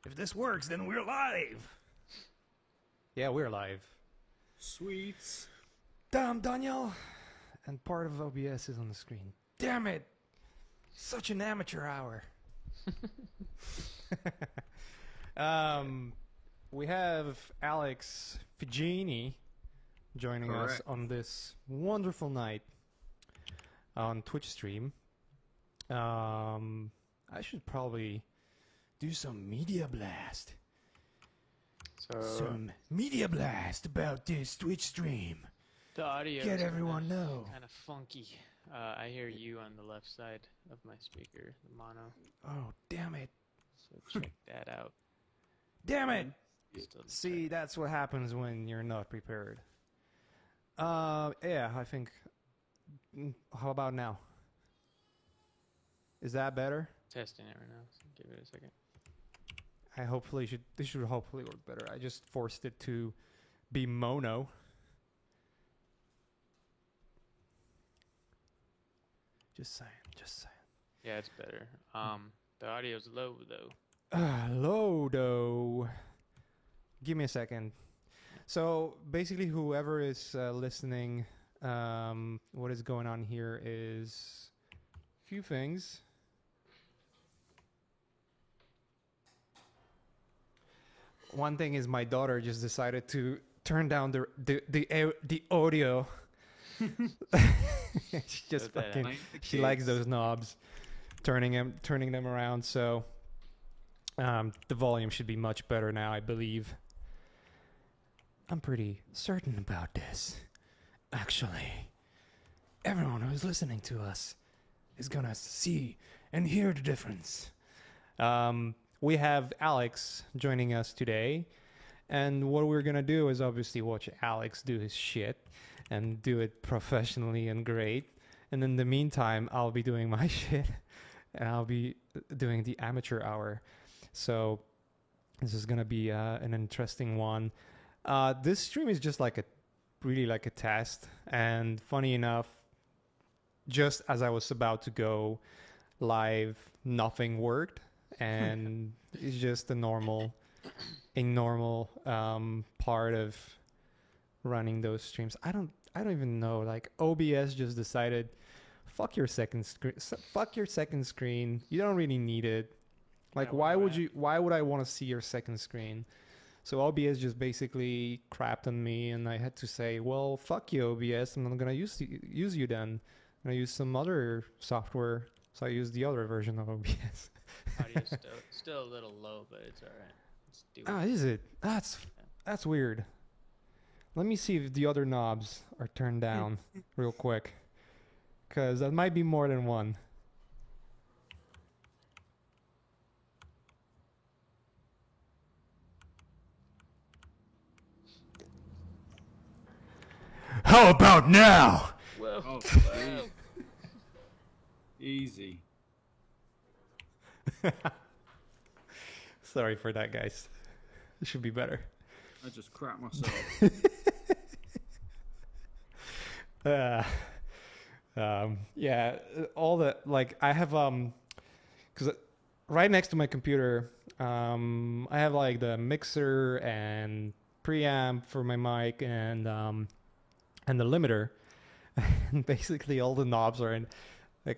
If this works, then we're live. Yeah, we're live. Sweets. Damn, Daniel. And part of OBS is on the screen. Damn it. Such an amateur hour. We have Alex Figini joining us Correct. on this wonderful night on Twitch stream. I should probably do some media blast. Some media blast about this Twitch stream. The audio Get is everyone know. kind of funky. I hear you on the left side of my speaker, the mono. Oh, damn it. So check that out. Damn it! Still See, that's what happens when you're not prepared. Yeah, I think... How about now? Is that better? testing it right now. So give it a second. This should hopefully work better. I just forced it to be mono. Just saying. Yeah, it's better. The audio's low though. Lodo. Give me a second. So basically, whoever is listening, what is going on here is a few things. One thing is my daughter just decided to turn down the audio. She just Put that fucking on. she likes those knobs, turning them around. So the volume should be much better now, I believe. I'm pretty certain about this. Actually, everyone who's listening to us is gonna see and hear the difference. We have Alex joining us today, and what we're gonna do is obviously watch Alex do his shit and do it professionally and great. And in the meantime, I'll be doing my shit, and I'll be doing the amateur hour. So this is gonna be an interesting one. This stream is just really like a test, and funny enough, just as I was about to go live, nothing worked, and it's just a normal part of running those streams. I don't even know. Like OBS just decided, fuck your second screen. You don't really need it. Like Yeah, why would I want to see your second screen? So OBS just basically crapped on me, and I had to say, well, fuck you, OBS. I'm not gonna use you then. I'm gonna use some other software. So I used the other version of OBS. Audio's still a little low, but it's alright. Let's do it. Is it? That's weird. Let me see if the other knobs are turned down real quick, because that might be more than one. How about now? Whoa. Oh, Whoa. easy. Sorry for that, guys. It should be better. I just crap myself. Yeah, all the I have because right next to my computer, I have like the mixer and preamp for my mic and the limiter, and basically all the knobs are in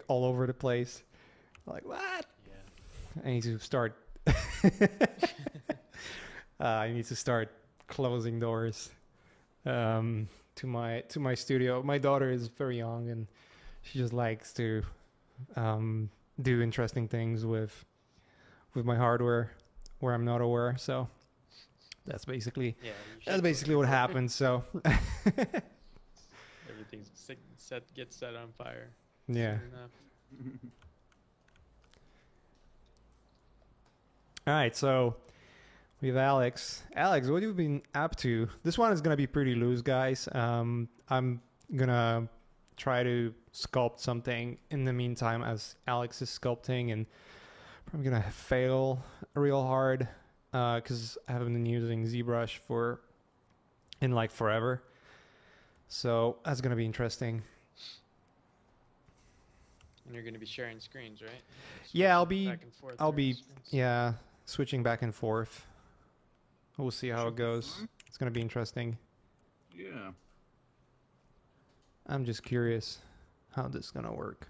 all over the place. Like what? Yeah. I need to start. I need to start closing doors to my studio. My daughter is very young, and she just likes to do interesting things with my hardware where I'm not aware. So that's basically Yeah. you should what happened. So Everything's gets set on fire. yeah. Soon enough. All right, so we have Alex. Alex, what have you been up to? This one is going to be pretty loose, guys. I'm going to try to sculpt something in the meantime as Alex is sculpting, and I'm going to fail real hard because I haven't been using ZBrush in forever. So that's going to be interesting. And you're going to be sharing screens, right? Yeah, I'll be Back and forth I'll through be screens. yeah, switching back and forth. We'll see how Should it be goes. fun. It's gonna be interesting. Yeah. I'm just curious how this is gonna work.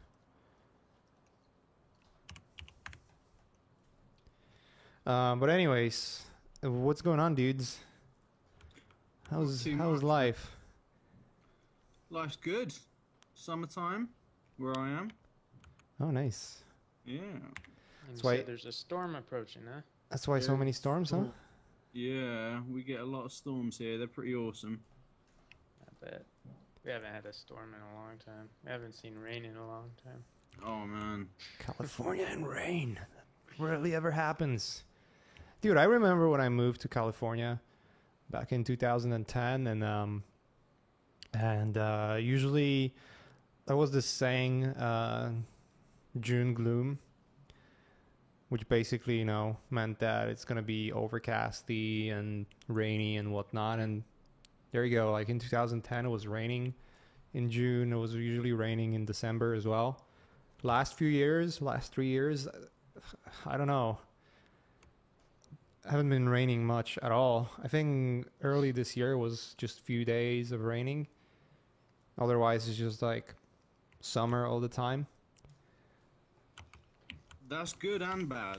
But anyways, what's going on, dudes? How's too how's much. life? Life's good. Summertime, where I am. Oh, nice. Yeah. And That's you why- said there's a storm approaching, huh? That's why so Yeah, many storms, huh? storm. Yeah, we get a lot of storms here. They're pretty awesome. I bet. We haven't had a storm in a long time. We haven't seen rain in a long time. Oh man. California and rain. Rarely ever happens. Dude, I remember when I moved to California back in 2010 and usually there was this saying June gloom, which basically, you know, meant that it's going to be overcasty and rainy and whatnot. And there you go. Like in 2010, it was raining in June. It was usually raining in December as well. Last 3 years, I don't know. Haven't been raining much at all. I think early this year was just a few days of raining. Otherwise, it's just like summer all the time. That's good and bad.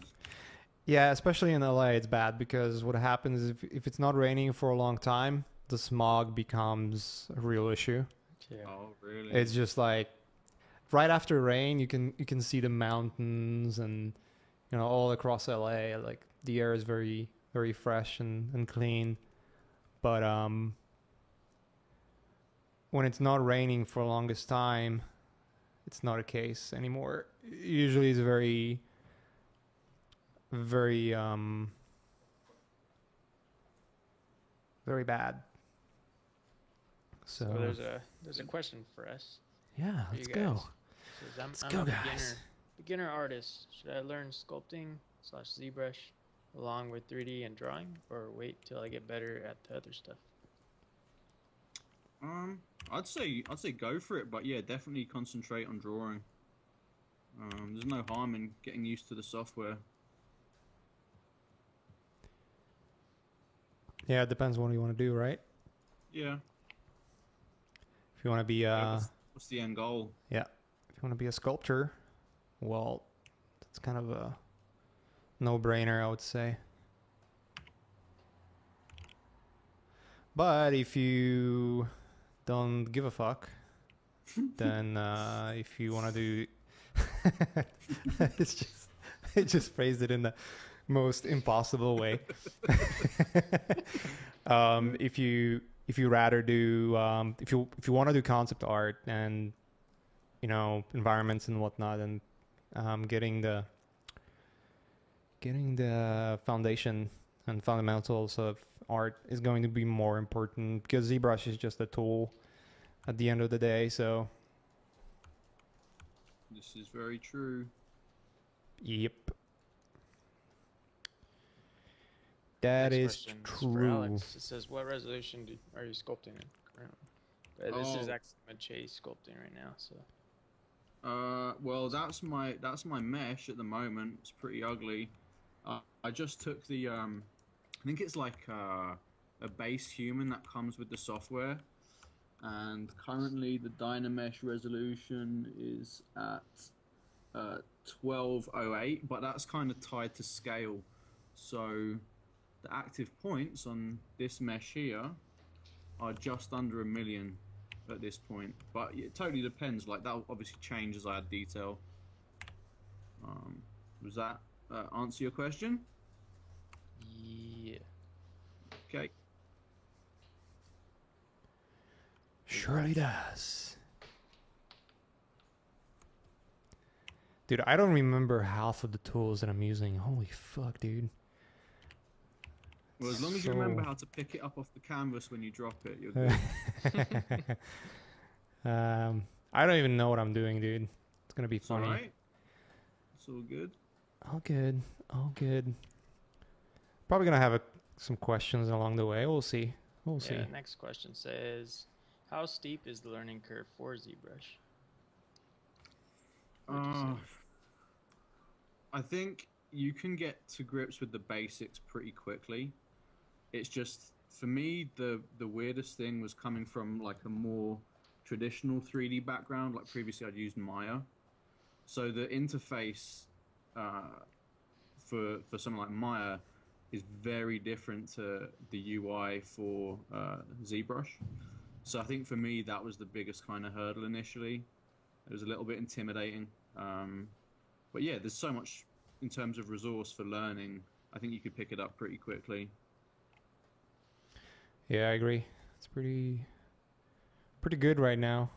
Yeah, especially in LA, it's bad because what happens is if it's not raining for a long time, the smog becomes a real issue. Yeah. Oh really? It's just like right after rain, you can see the mountains and you know all across LA. Like the air is very very fresh and clean, but when it's not raining for the longest time, it's not a case anymore. Usually, it's very very very bad. So, There's a question for us. yeah, for let's you go. guys. Says, Let's I'm go, a guys. beginner artist. Should I learn sculpting / ZBrush along with 3D and drawing, or wait till I get better at the other stuff? I'd say go for it, but yeah, definitely concentrate on drawing. There's no harm in getting used to the software. Yeah, it depends what you want to do, right? Yeah. If you want to be Yeah, what's the end goal? if you want to be a sculptor, well, that's kind of a no-brainer, I would say. But if you don't give a fuck, then if you want to do, it just phrased it in the most impossible way. If you rather do if you want to do concept art and you know environments and whatnot, and getting the foundation and fundamentals of art is going to be more important because ZBrush is just a tool at the end of the day. So This is very true. yep, that Next is question is for true. Alex. It says, what resolution are you sculpting in currently? This is Oh. actually my Chase sculpting right now, so. Well, that's my mesh at the moment. It's pretty ugly. I just took the I think it's like a base human that comes with the software, and currently the Dynamesh resolution is at 1208, but that's kind of tied to scale. So the active points on this mesh here are just under 1 million at this point, but it totally depends. Like that'll obviously change as I add detail. Does that answer your question? Yeah. Okay. Surely does. Dude, I don't remember half of the tools that I'm using. Holy fuck, dude. Well, as long as you remember So- how to pick it up off the canvas when you drop it, you're good. I don't even know what I'm doing, dude. It's gonna be It's funny. alright. It's all good. All good. All good. Probably gonna have some questions along the way. We'll see. We'll see. Yeah, next question says, how steep is the learning curve for ZBrush? What'd you Uh, say? I think you can get to grips with the basics pretty quickly. It's just for me the weirdest thing was coming from like a more traditional 3D background. Like previously, I'd used Maya, so the interface for something like Maya is very different to the UI for ZBrush. So I think for me that was the biggest kind of hurdle initially. It was a little bit intimidating, but yeah, there's so much in terms of resource for learning. I think you could pick it up pretty quickly. Yeah, I agree. It's pretty good right now.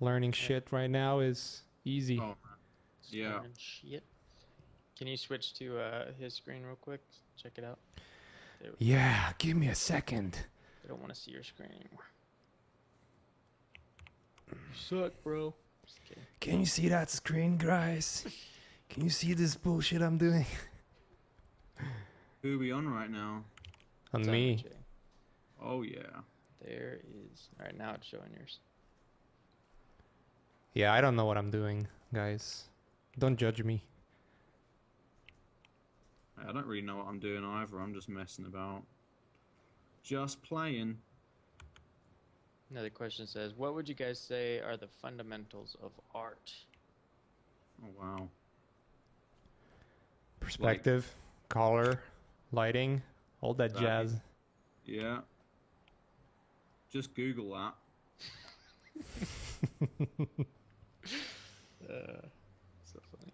Learning shit right now is easy. Oh, yeah. Learning shit. Can you switch to his screen real quick? Check it out. There we Yeah, give me a second. I don't want to see your screen anymore. You suck, bro. Just kidding. Can you see that screen, guys? Can you see this bullshit I'm doing? Who are we on right now? On It's me. Jay. Oh yeah. There is. All right, now it's showing yours. Yeah, I don't know what I'm doing, guys. Don't judge me. I don't really know what I'm doing either. I'm just messing about. Just playing. Another question says, what would you guys say are the fundamentals of art? Oh wow. Perspective, color, lighting, all that That jazz. Yeah. Just Google that. So funny.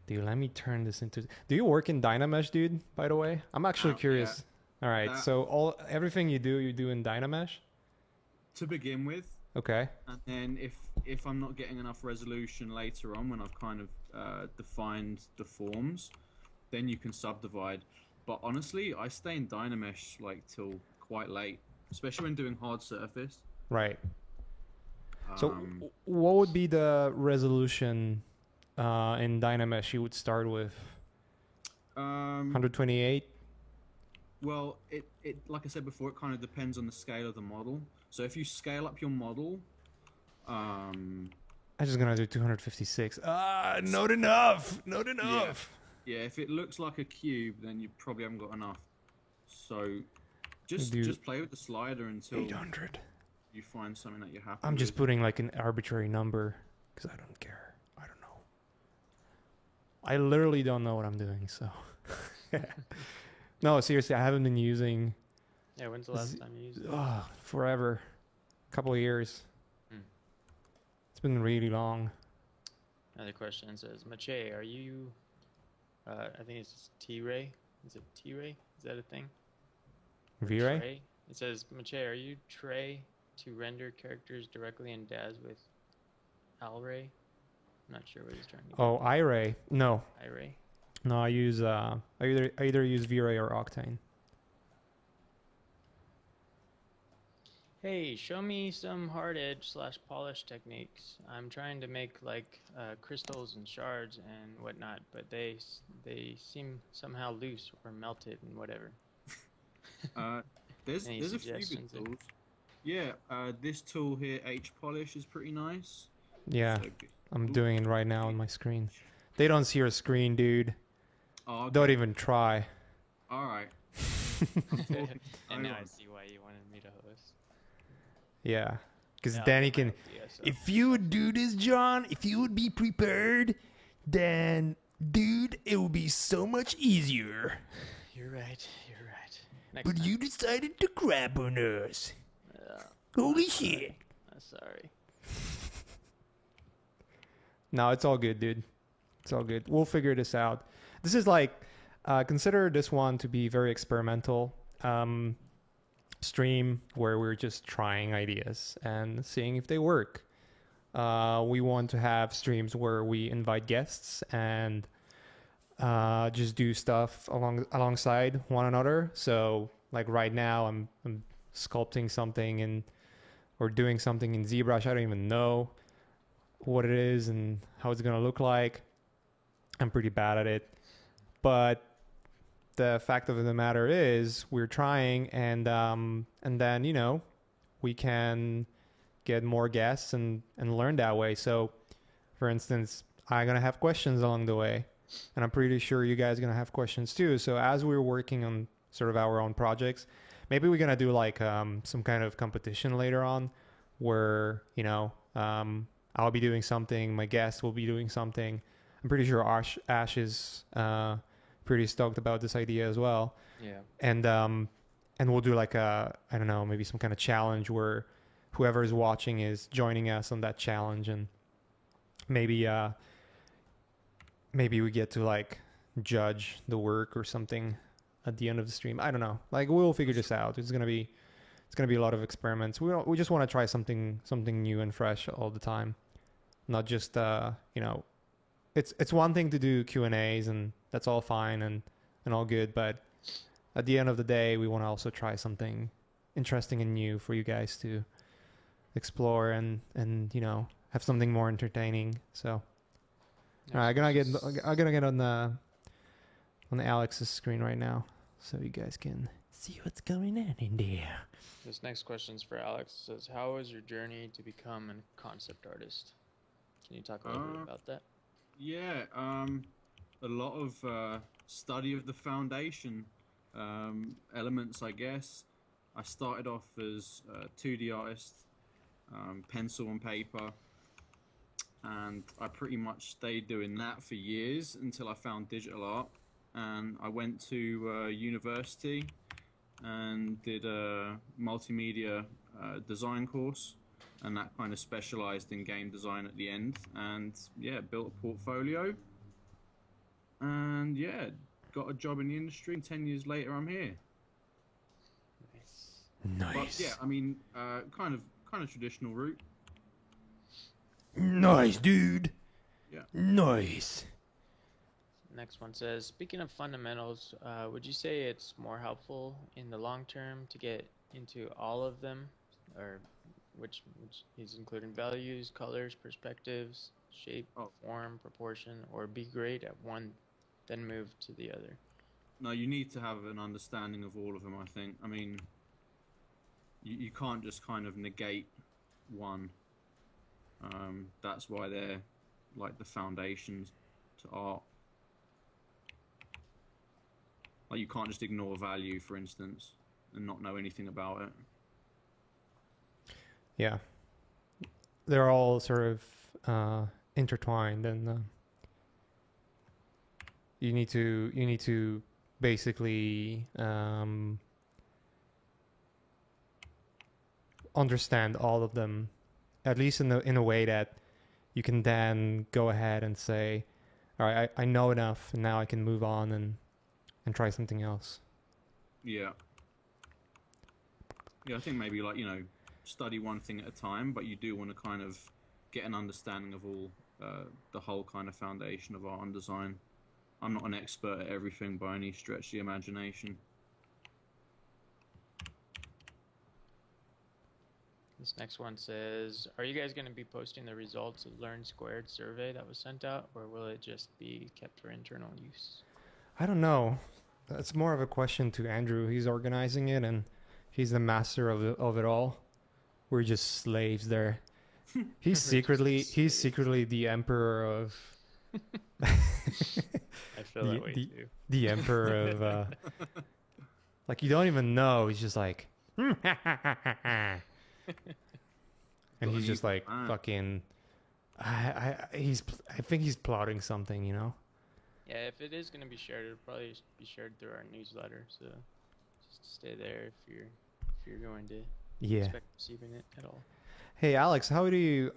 Dude, let me turn this into... Do you work in Dynamesh, dude, by the way? I'm actually Oh, curious. All right, That- so everything you do in Dynamesh? To begin with, Okay. and then if I'm not getting enough resolution later on when I've kind of defined the forms, then you can subdivide. But honestly, I stay in Dynamesh like till quite late, especially when doing hard surface. Right. So Um, what would be the resolution in Dynamesh you would start with? 128? Well, it like I said before, it kind of depends on the scale of the model. So if you scale up your model, I'm just going to do 256. Not enough. Not enough. yeah, if it looks like a cube, then you probably haven't got enough. So just Do- just play with the slider until 800. you find something that you're happy I'm just with. putting like an arbitrary number because I don't care. I don't know. I literally don't know what I'm doing, so. No, seriously, I haven't been using Yeah, when's the last time you used it? forever. Couple of years. Hmm. It's been really long. Another question says, Mache, are you, I think it's T-Ray. Is it T-Ray? Is that a thing? V-Ray? Tray? It says, Mache, are you Tray to render characters directly in Daz with Alray? I'm not sure what he's trying to get. Oh, iRay. No. Iray? No, I use I either use V-Ray or Octane. Hey, show me some hard edge / polish techniques. I'm trying to make like crystals and shards and whatnot, but they seem somehow loose or melted and whatever. There's Any a few good suggestions there? tools. Yeah, this tool here, H Polish, is pretty nice. Yeah, So- I'm Ooh. doing it right now on my screen. They don't see your screen, dude. Oh, okay. Don't even try. All right. And now I on. see why you wanted me to host. Yeah, because Yeah, then you I'll can... host the ESO. If you would do this, John, if you would be prepared, then, dude, it would be so much easier. You're right. You're right. Next But time. you decided to crap on us. Yeah, Holy shit. I'm sorry. No, it's all good, dude. It's all good. We'll figure this out. This is like, consider this one to be very experimental stream where we're just trying ideas and seeing if they work. We want to have streams where we invite guests and just do stuff alongside one another. So, like right now, I'm sculpting something or doing something in ZBrush. I don't even know what it is and how it's gonna look like. I'm pretty bad at it, but the fact of the matter is we're trying, and then we can get more guests and learn that way. So, for instance, I'm gonna have questions along the way. and I'm pretty sure you guys are gonna have questions too. So as we're working on sort of our own projects, maybe we're gonna do like some kind of competition later on, where I'll be doing something, my guest will be doing something. I'm pretty sure Ash is pretty stoked about this idea as well. Yeah. And we'll do like I don't know, maybe some kind of challenge where whoever is watching is joining us on that challenge, and maybe we get to like judge the work or something at the end of the stream. I don't know. Like we'll figure this out. It's gonna be a lot of experiments. We just want to try something new and fresh all the time, not just It's one thing to do Q&As, and that's all fine and all good, but at the end of the day, we want to also try something interesting and new for you guys to explore and have something more entertaining. So, all right, I'm gonna get on the Alex's screen right now, so you guys can see what's going on in there. This next question's for Alex. It says, how was your journey to become a concept artist? Can you talk a little bit about that? Yeah, a lot of study of the foundation elements, I guess. I started off as a 2D artist, pencil and paper, and I pretty much stayed doing that for years until I found digital art. And I went to university and did a multimedia design course, and that kind of specialized in game design at the end. And yeah, built a portfolio, and yeah, got a job in the industry. And 10 years later, I'm here. Nice. But yeah, I mean, kind of traditional route. Nice, dude. Yeah. Nice. Next one says, speaking of fundamentals, would you say it's more helpful in the long term to get into all of them, or which is including values, colors, perspectives, shape, form, proportion, or be great at one, then move to the other? No, you need to have an understanding of all of them, I think. I mean, you can't just kind of negate one. That's why they're like the foundations to art. Like you can't just ignore value, for instance, and not know anything about it. Yeah. They're all sort of intertwined, and you need to basically understand all of them, at least in a way that you can then go ahead and say, all right, I know enough, and now I can move on and try something else. Yeah. Yeah, I think maybe like, study one thing at a time, but you do want to kind of get an understanding of all, the whole kind of foundation of art and design. I'm not an expert at everything by any stretch of the imagination. This next one says, are you guys going to be posting the results of Learn Squared survey that was sent out, or will it just be kept for internal use? I don't know. That's more of a question to Andrew. He's organizing it, and he's the master of it all. We're just slaves there. He's secretly the emperor of. I feel that way too. The emperor of. Like you don't even know. He's just like. And he's just like fucking. I think he's plotting something, Yeah, if it is going to be shared, it'll probably be shared through our newsletter. So just stay there if you're going to expect receiving it at all. Hey Alex, how do you?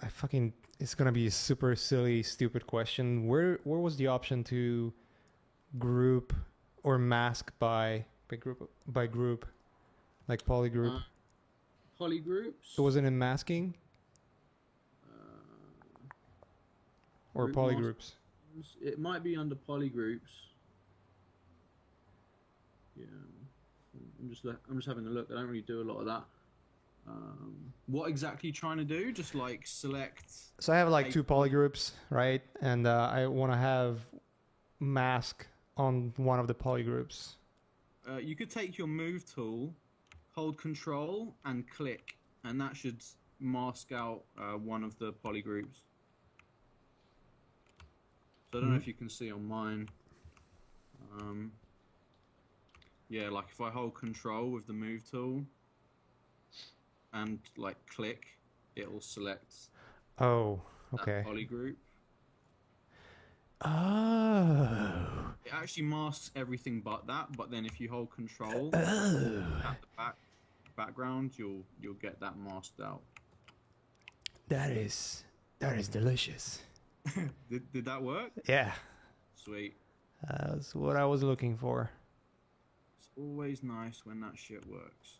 It's gonna be a super silly, stupid question. Where was the option to group or mask by group, like polygroup? Polygroups. So was it in masking or polygroups? It might be under polygroups. Yeah, I'm just having a look. I don't really do a lot of that. What exactly are you trying to do? Just like select. So I have like two polygroups, right? And I want to have mask on one of the polygroups. You could take your move tool, hold control, and click, and that should mask out one of the polygroups. So I don't know if you can see on mine. Yeah, like if I hold control with the move tool and like click, it'll select Oh, that okay. poly group. Oh. It actually masks everything but that. But then if you hold control at the background, you'll get that masked out. That is delicious. Did that work? Yeah. Sweet. That's what I was looking for. It's always nice when that shit works.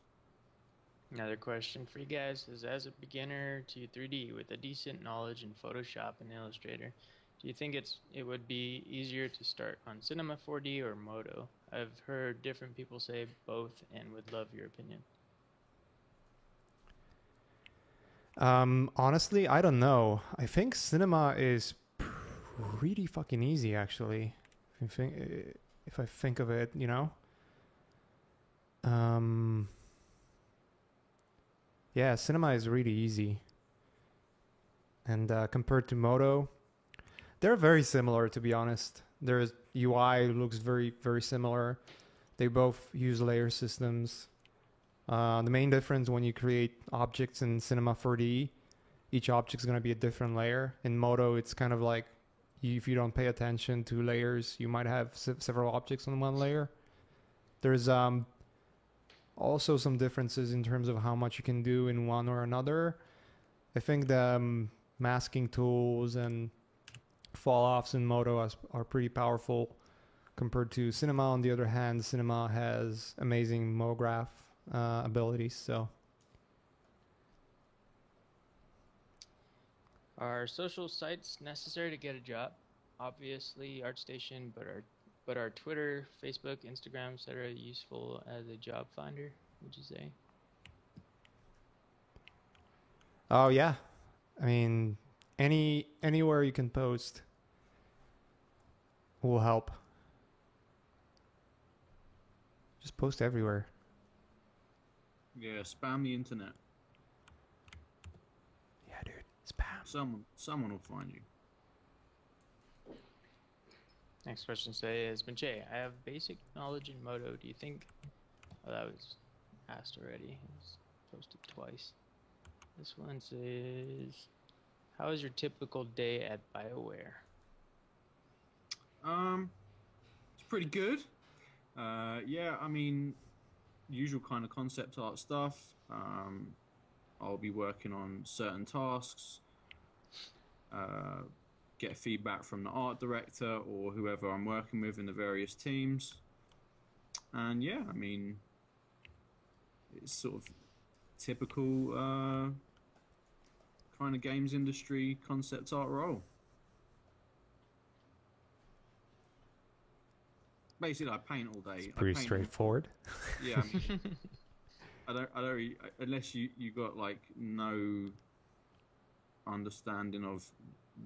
Another question for you guys is, as a beginner to 3D with a decent knowledge in Photoshop and Illustrator, do you think it would be easier to start on Cinema 4D or Modo? I've heard different people say both and would love your opinion. Honestly, I don't know. I think cinema is pretty fucking easy, actually. If I think of it, you know. Yeah, cinema is really easy. And compared to Modo, they're very similar, to be honest. Their UI looks very, very similar. They both use layer systems. The main difference when you create objects in Cinema 4D, each object is going to be a different layer. In Modo, it's kind of like if you don't pay attention to layers, you might have several objects on one layer. There's also some differences in terms of how much you can do in one or another. I think the masking tools and fall-offs in Modo are pretty powerful compared to Cinema. On the other hand, Cinema has amazing MoGraph abilities. So, are social sites necessary to get a job? Obviously, ArtStation, but are Twitter, Facebook, Instagram, etc. useful as a job finder? Would you say? oh yeah, I mean, anywhere you can post will help. Just post everywhere. Yeah, spam the internet. Yeah, dude, spam. Someone will find you. Next question says, Minche, I have basic knowledge in Modo. Do you think... Oh, that was asked already. It was posted twice. This one says, how is your typical day at BioWare? It's pretty good. Yeah, I mean, usual kind of concept art stuff. I'll be working on certain tasks, get feedback from the art director or whoever I'm working with in the various teams. And yeah, I mean, it's sort of typical kind of games industry concept art role. Basically, I paint all day. It's pretty straightforward. Yeah, I mean, I don't unless you got like no understanding of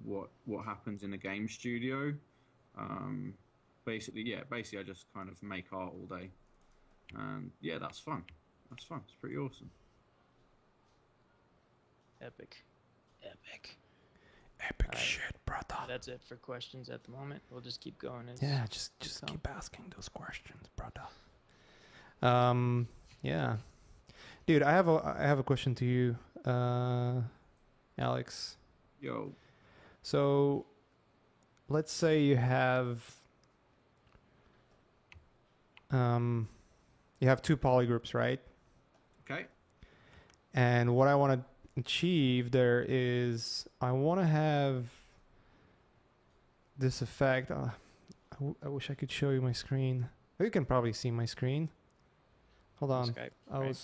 what happens in a game studio. Basically I just kind of make art all day, and yeah, that's fun. It's pretty awesome. Epic. Epic shit, brother. That's it for questions at the moment. We'll just keep going. Yeah, just keep asking those questions, brother. Yeah, dude, I have a question to you, Alex. Yo. So, let's say you have two polygroups, right? Okay. And what I want to achieve there is I want to have this effect. I wish I could show you my screen. You can probably see my screen. Hold on. Skype, right?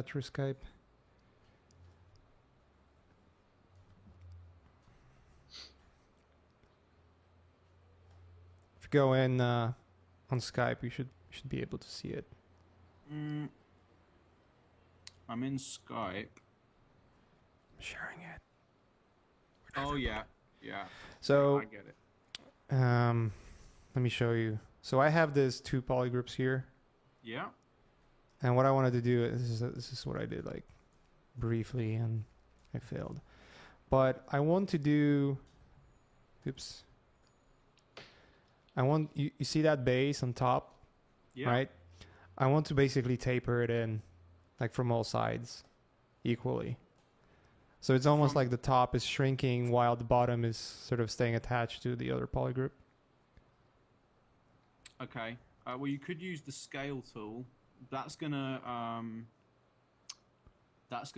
Through Skype. If you go in on Skype, you should be able to see it. I'm in Skype. I'm sharing it. Oh yeah. So I get it. let me show you. So I have these two polygroups here, Yeah. and what I wanted to do is this is what I did, like briefly, and I failed. But I want to do. Oops. I want you see that base on top, Yeah. right? I want to basically taper it in, like from all sides, equally. So it's almost like the top is shrinking while the bottom is sort of staying attached to the other poly group. Okay. Well, you could use the scale tool. That's gonna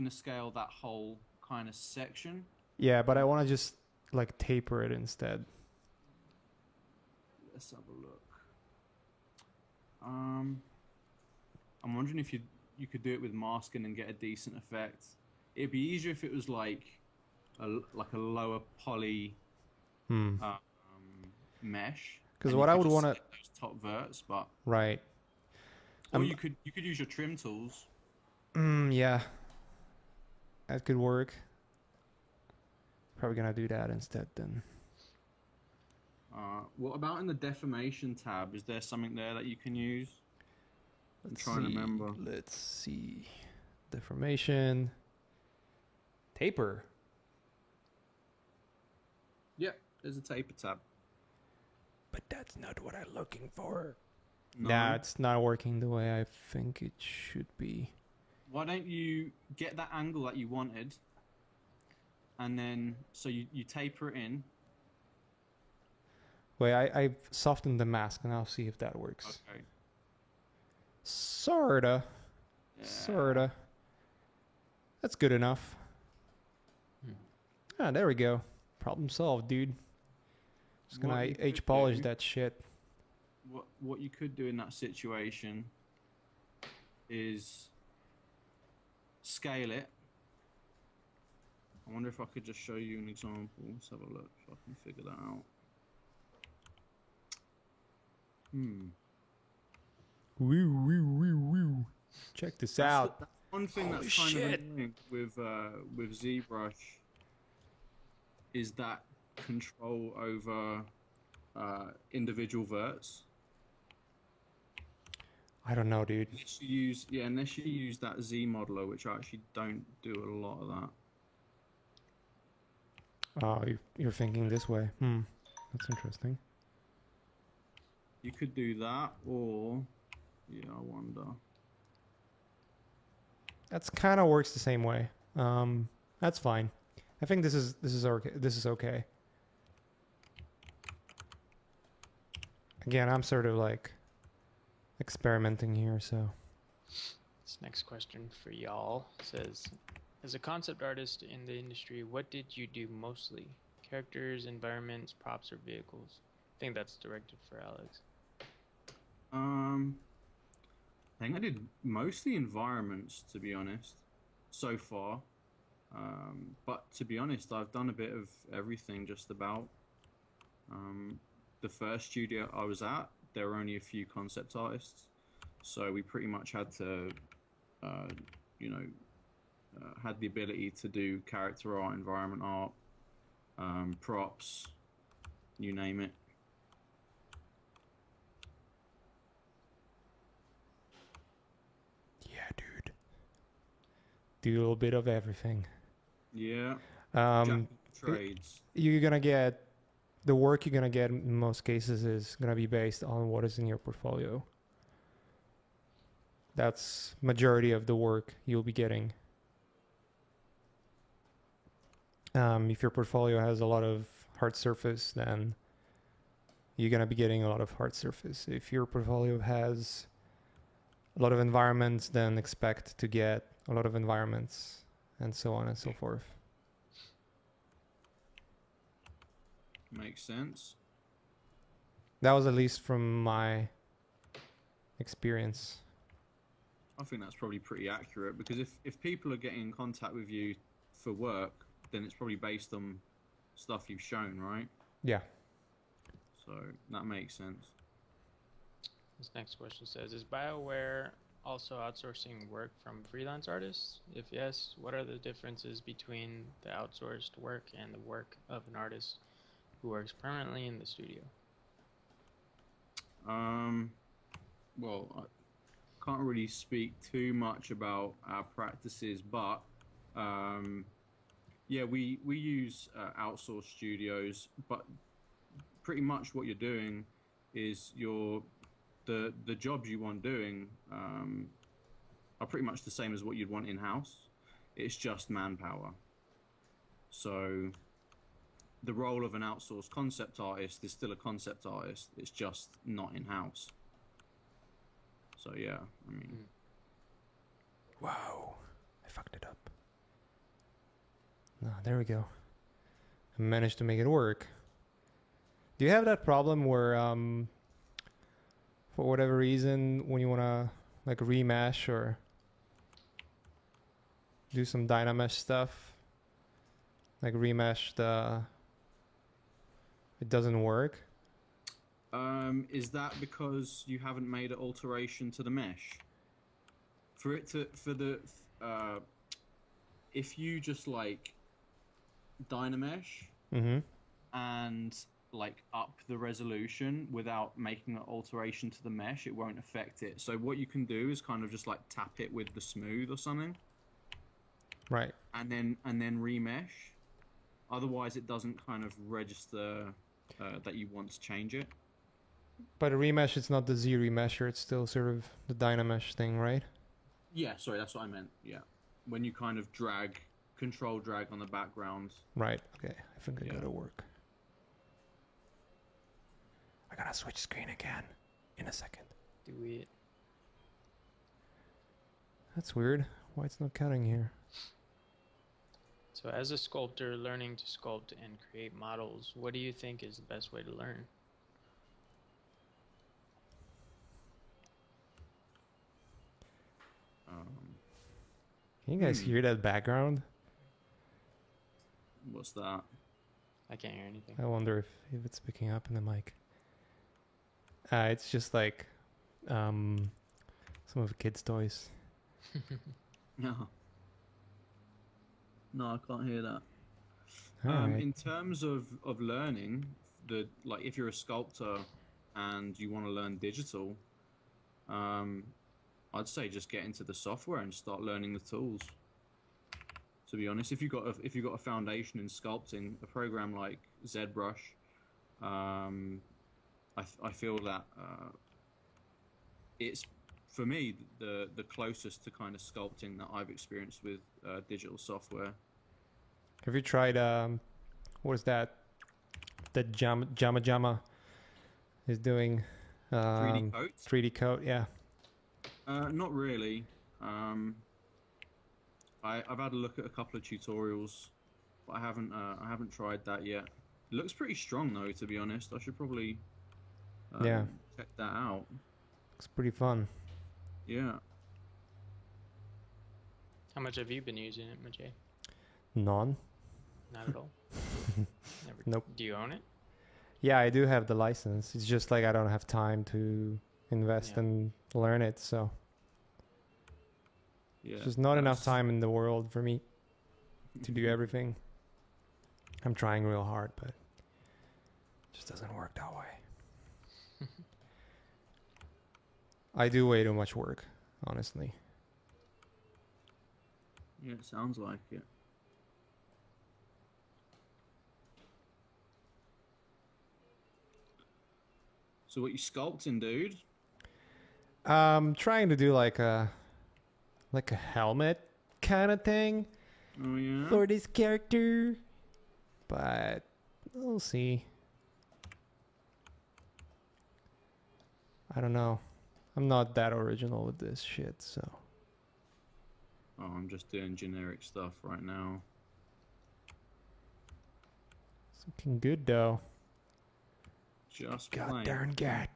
scale that whole kind of section. Yeah, but I want to just like taper it instead. Let's have a look. I'm wondering if you could do it with masking and get a decent effect. It'd be easier if it was like a lower poly mesh. Because and what you I could would just want to, select those top verts, but right? or you could use your trim tools. Yeah, that could work. Probably gonna do that instead then. What about in the deformation tab? Is there something there that you can use? I'm trying to remember. Let's see. Deformation. Taper. Yep, there's a taper tab. But that's not what I'm looking for. No. Nah, it's not working the way I think it should be. Why don't you get that angle that you wanted, and then so you taper it in. Wait, I've softened the mask and I'll see if that works. Okay. Sorta. Yeah. Sorta. That's good enough. Ah, there we go. Problem solved, dude. Just gonna What you could H-polish do- that shit. What you could do in that situation is scale it. I wonder if I could just show you an example. Let's have a look if I can figure that out. Woo, woo, woo, woo. Check this out. That's one thing Holy that's kind shit. of annoying with ZBrush is that control over individual verts. I don't know, dude. Unless you use that Z modeler, which I actually don't do a lot of that. Oh, you're thinking this way. That's interesting. You could do that, or I wonder. That's kind of works the same way. That's fine. I think this is okay. This is okay. Again, I'm sort of like experimenting here, so. This next question for y'all says, as a concept artist in the industry, what did you do mostly? Characters, environments, props, or vehicles? I think that's directed for Alex. I think I did mostly environments, to be honest, so far. But to be honest, I've done a bit of everything, just about. The first studio I was at, there were only a few concept artists, so we pretty much had to, had the ability to do character art, environment art, props, you name it. Yeah, dude. Do a little bit of everything. Yeah. Jack of trades. You're gonna get the work you're gonna get in most cases is gonna be based on what is in your portfolio. That's majority of the work you'll be getting. If your portfolio has a lot of hard surface, then you're gonna be getting a lot of hard surface. If your portfolio has a lot of environments, then expect to get a lot of environments, and so on and so forth. Makes sense. That was at least from my experience. I think that's probably pretty accurate, because if people are getting in contact with you for work, then it's probably based on stuff you've shown, right? Yeah. So that makes sense. This next question says, is BioWare also outsourcing work from freelance artists? If yes, what are the differences between the outsourced work and the work of an artist who works permanently in the studio? Well, I can't really speak too much about our practices, but yeah, we use outsourced studios, but pretty much what you're doing is the jobs you want doing are pretty much the same as what you'd want in house. It's just manpower. So the role of an outsourced concept artist is still a concept artist. It's just not in house. So yeah, I mean. Wow, I fucked it up. No, there we go. I managed to make it work. Do you have that problem where, for whatever reason, when you wanna like remesh or do some Dynamesh stuff, like remesh it doesn't work? Is that because you haven't made an alteration to the mesh? If you just like Dynamesh and like up the resolution without making an alteration to the mesh, it won't affect it. So what you can do is kind of just like tap it with the smooth or something. Right. And then remesh. Otherwise, it doesn't kind of register that you want to change it. But a remesh, it's not the Z remesher, it's still sort of the Dynamesh thing, right? Yeah, sorry, that's what I meant. Yeah. When you kind of control drag on the background. Right, okay. I think I Yeah. got to work. I gotta switch screen again in a second. Do it. That's weird. Why it's not cutting here? So, as a sculptor learning to sculpt and create models, what do you think is the best way to learn? Can you guys hear that background? What's that? I can't hear anything. I wonder if it's picking up in the mic. It's just like some of the kids' toys. No. No, I can't hear that. Alright. In terms of learning, if you're a sculptor and you want to learn digital, I'd say just get into the software and start learning the tools. To be honest, if you've got a foundation in sculpting, a program like ZBrush, I feel that it's, for me, the closest to kind of sculpting that I've experienced with digital software. Have you tried what is that? That Jama is doing 3D coats? 3D coat, yeah. Not really. I've had a look at a couple of tutorials, but I haven't tried that yet. It looks pretty strong though, to be honest. I should probably check that out. Looks pretty fun. Yeah. How much have you been using it, Majay? None. Not at all. Never. Nope. Do you own it? Yeah, I do have the license. It's just like I don't have time to invest Yeah. and learn it, so Yeah. there's not enough that's- time in the world for me to do everything. I'm trying real hard, but it just doesn't work that way. I do way too much work, honestly. Yeah, it sounds like it. So what you sculpting, dude? Trying to do like a helmet kind of thing Oh yeah. for this character, but we'll see. I don't know. I'm not that original with this shit, so. Oh, I'm just doing generic stuff right now. It's looking good though. Just God playing. darn God.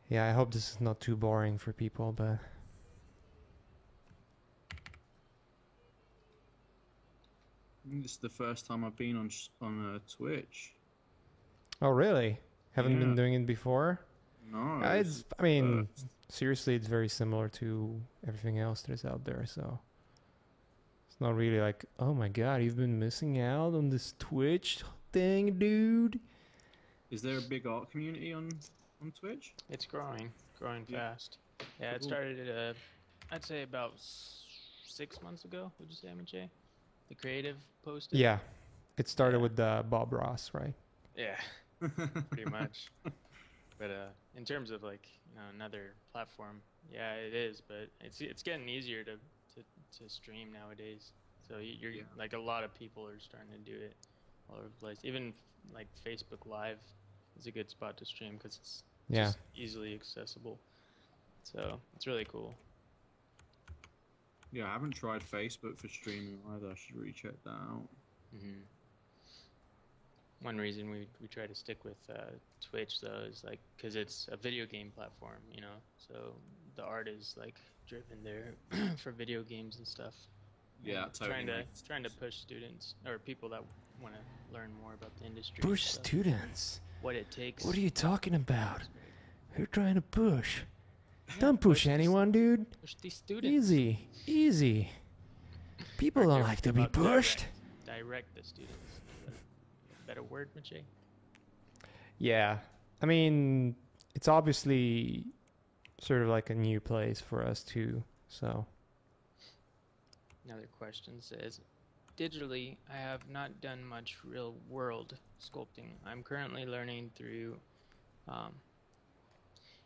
Yeah, I hope this is not too boring for people, but This is the first time I've been on Twitch. oh really? Haven't been Yeah. doing it before? No. I mean, seriously, it's very similar to everything else that is out there, so it's not really like, oh my god, you've been missing out on this Twitch thing, dude. Is there a big art community on Twitch? It's growing Yeah. fast. Yeah, it Cool. started, I'd say about 6 months ago. Would you say, Majay? The creative posted. Yeah, It started Yeah. with Bob Ross, right? Yeah, pretty much. But in terms of like another platform, yeah, it is. But it's getting easier to stream nowadays. So you're Yeah. like a lot of people are starting to do it all over the place. Even like Facebook Live is a good spot to stream because it's Yeah. just easily accessible. So it's really cool. Yeah, I haven't tried Facebook for streaming either. I should really check that out. Hmm. One reason we try to stick with Twitch though is like because it's a video game platform, so the art is like driven there for video games and stuff. Yeah, And totally. trying to push students or people that want to learn more about the industry. Push and stuff, students. what it takes. What are you talking about? Who trying to push? Yeah, Don't push push the- anyone, dude. Push these students. Easy, easy. People Or don't direct like to them be up, pushed. Direct the students. Is that a better word, Mache? Yeah, I mean, it's obviously sort of like a new place for us too. So Another question says, digitally, I have not done much real world sculpting. I'm currently learning through,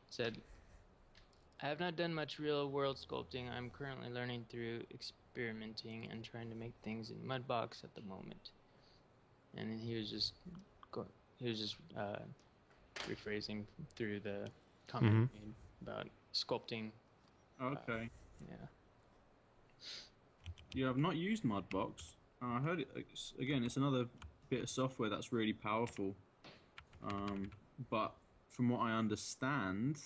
said, I have not done much real world sculpting. I'm currently learning through experimenting and trying to make things in Mudbox at the moment. And then he was just rephrasing through the comment made about sculpting. Okay. Yeah. Yeah, I've not used Mudbox. I heard it again. It's another bit of software that's really powerful. But from what I understand,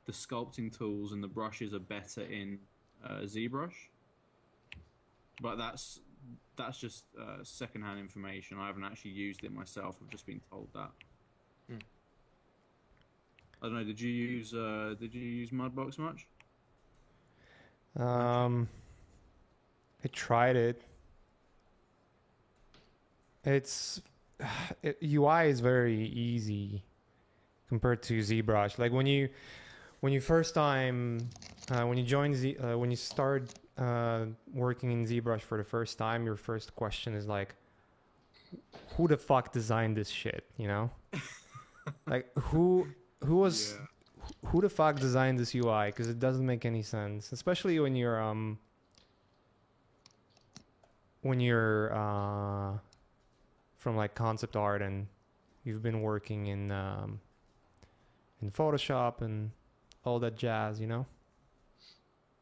the sculpting tools and the brushes are better in ZBrush. But that's just secondhand information. I haven't actually used it myself. I've just been told that. Hmm. I don't know. Did you use Mudbox much? I tried it. UI is very easy compared to ZBrush. Like when you first time when you join when you start working in ZBrush for the first time, your first question is like, who the fuck designed this shit? Like who was who the fuck designed this UI? Because it doesn't make any sense, especially when you're from like concept art and you've been working in Photoshop and all that jazz, I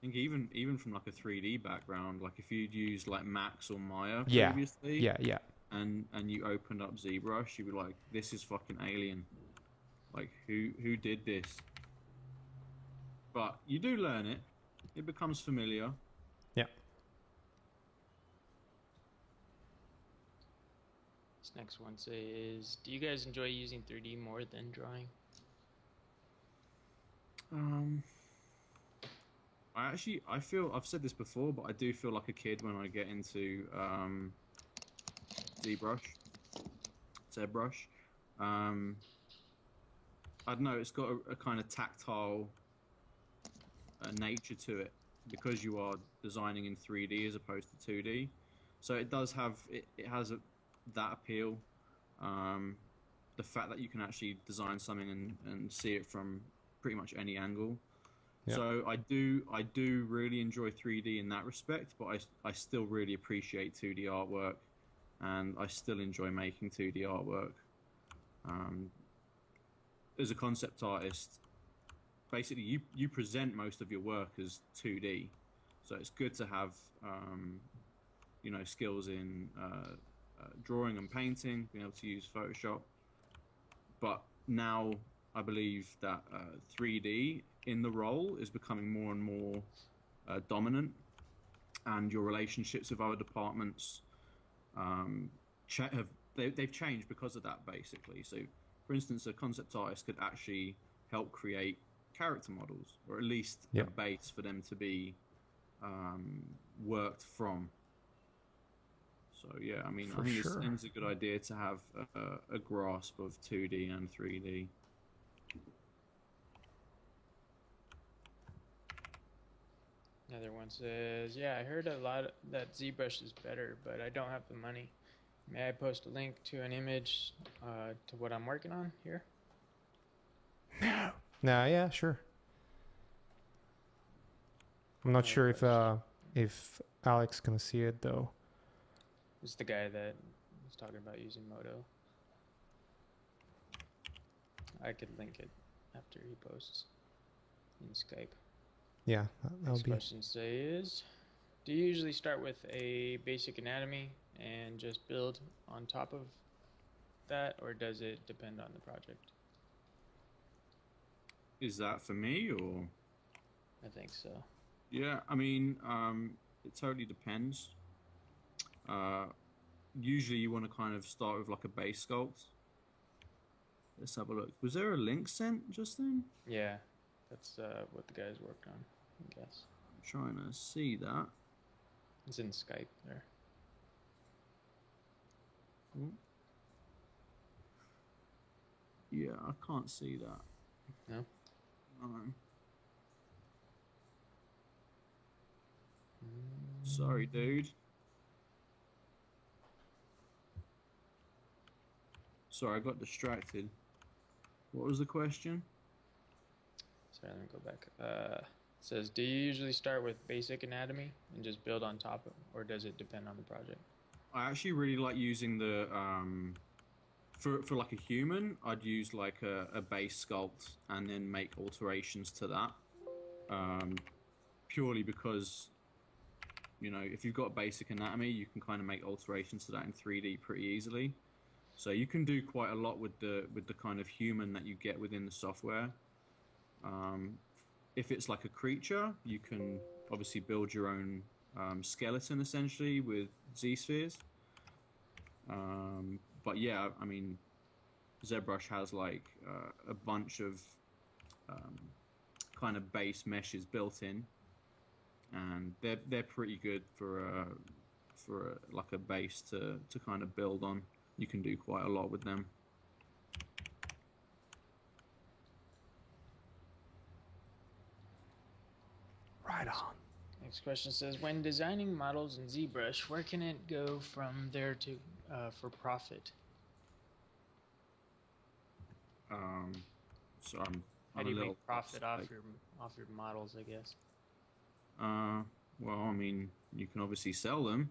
think even from like a 3D background, like if you'd used like Max or Maya previously, yeah. and you opened up ZBrush, you'd be like, this is fucking alien. Like who did this? But you do learn it. It becomes familiar. Yeah. This next one says, do you guys enjoy using 3D more than drawing? I feel, I've said this before, but I do feel like a kid when I get into ZBrush. I don't know, it's got a kind of tactile nature to it because you are designing in 3D as opposed to 2D. So it does have, it has that appeal. The fact that you can actually design something and see it from pretty much any angle. Yeah. So I do really enjoy 3D in that respect, but I still really appreciate 2D artwork, and I still enjoy making 2D artwork. As a concept artist, basically you present most of your work as 2D, so it's good to have skills in drawing and painting, being able to use Photoshop. But now I believe that 3D in the role is becoming more and more dominant, and your relationships with other departments they've changed because of that, basically. So, for instance, a concept artist could actually help create character models, or at least a base for them to be worked from. So yeah, I mean, I think it's a good idea to have a grasp of 2D and 3D. Another one says, yeah, I heard a lot that ZBrush is better, but I don't have the money. May I post a link to an image to what I'm working on here? Nah, yeah, sure. I'm not No sure question. if Alex gonna see it though. It's the guy that was talking about using Moto. I could link it after he posts in Skype. Yeah, that'll Next be. question says, do you usually start with a basic anatomy and just build on top of that, or does it depend on the project? Is that for me or? I think so. Yeah, I mean, it totally depends. Usually you want to kind of start with like a base sculpt. Let's have a look. Was there a link sent just then? Yeah, that's what the guys worked on, I guess. I'm trying to see that. It's in Skype there. Yeah, I can't see that. No? No. Sorry, dude. Sorry, I got distracted. What was the question? Sorry, let me go back. It says, do you usually start with basic anatomy and just build on top of, or does it depend on the project? I actually really like using the for like a human, I'd use like a base sculpt and then make alterations to that. Purely because, you know, if you've got basic anatomy, you can kind of make alterations to that in 3D pretty easily. So you can do quite a lot with the kind of human that you get within the software. If it's like a creature, you can obviously build your own skeleton essentially with Z-spheres. But yeah, I mean, ZBrush has like a bunch of kind of base meshes built in, and they're pretty good for like a base to kind of build on. You can do quite a lot with them. Right on. Next question says, when designing models in ZBrush, where can it go from there to for profit? So I'm How a do you little make profit lost. off your models, I guess? Well, I mean, you can obviously sell them.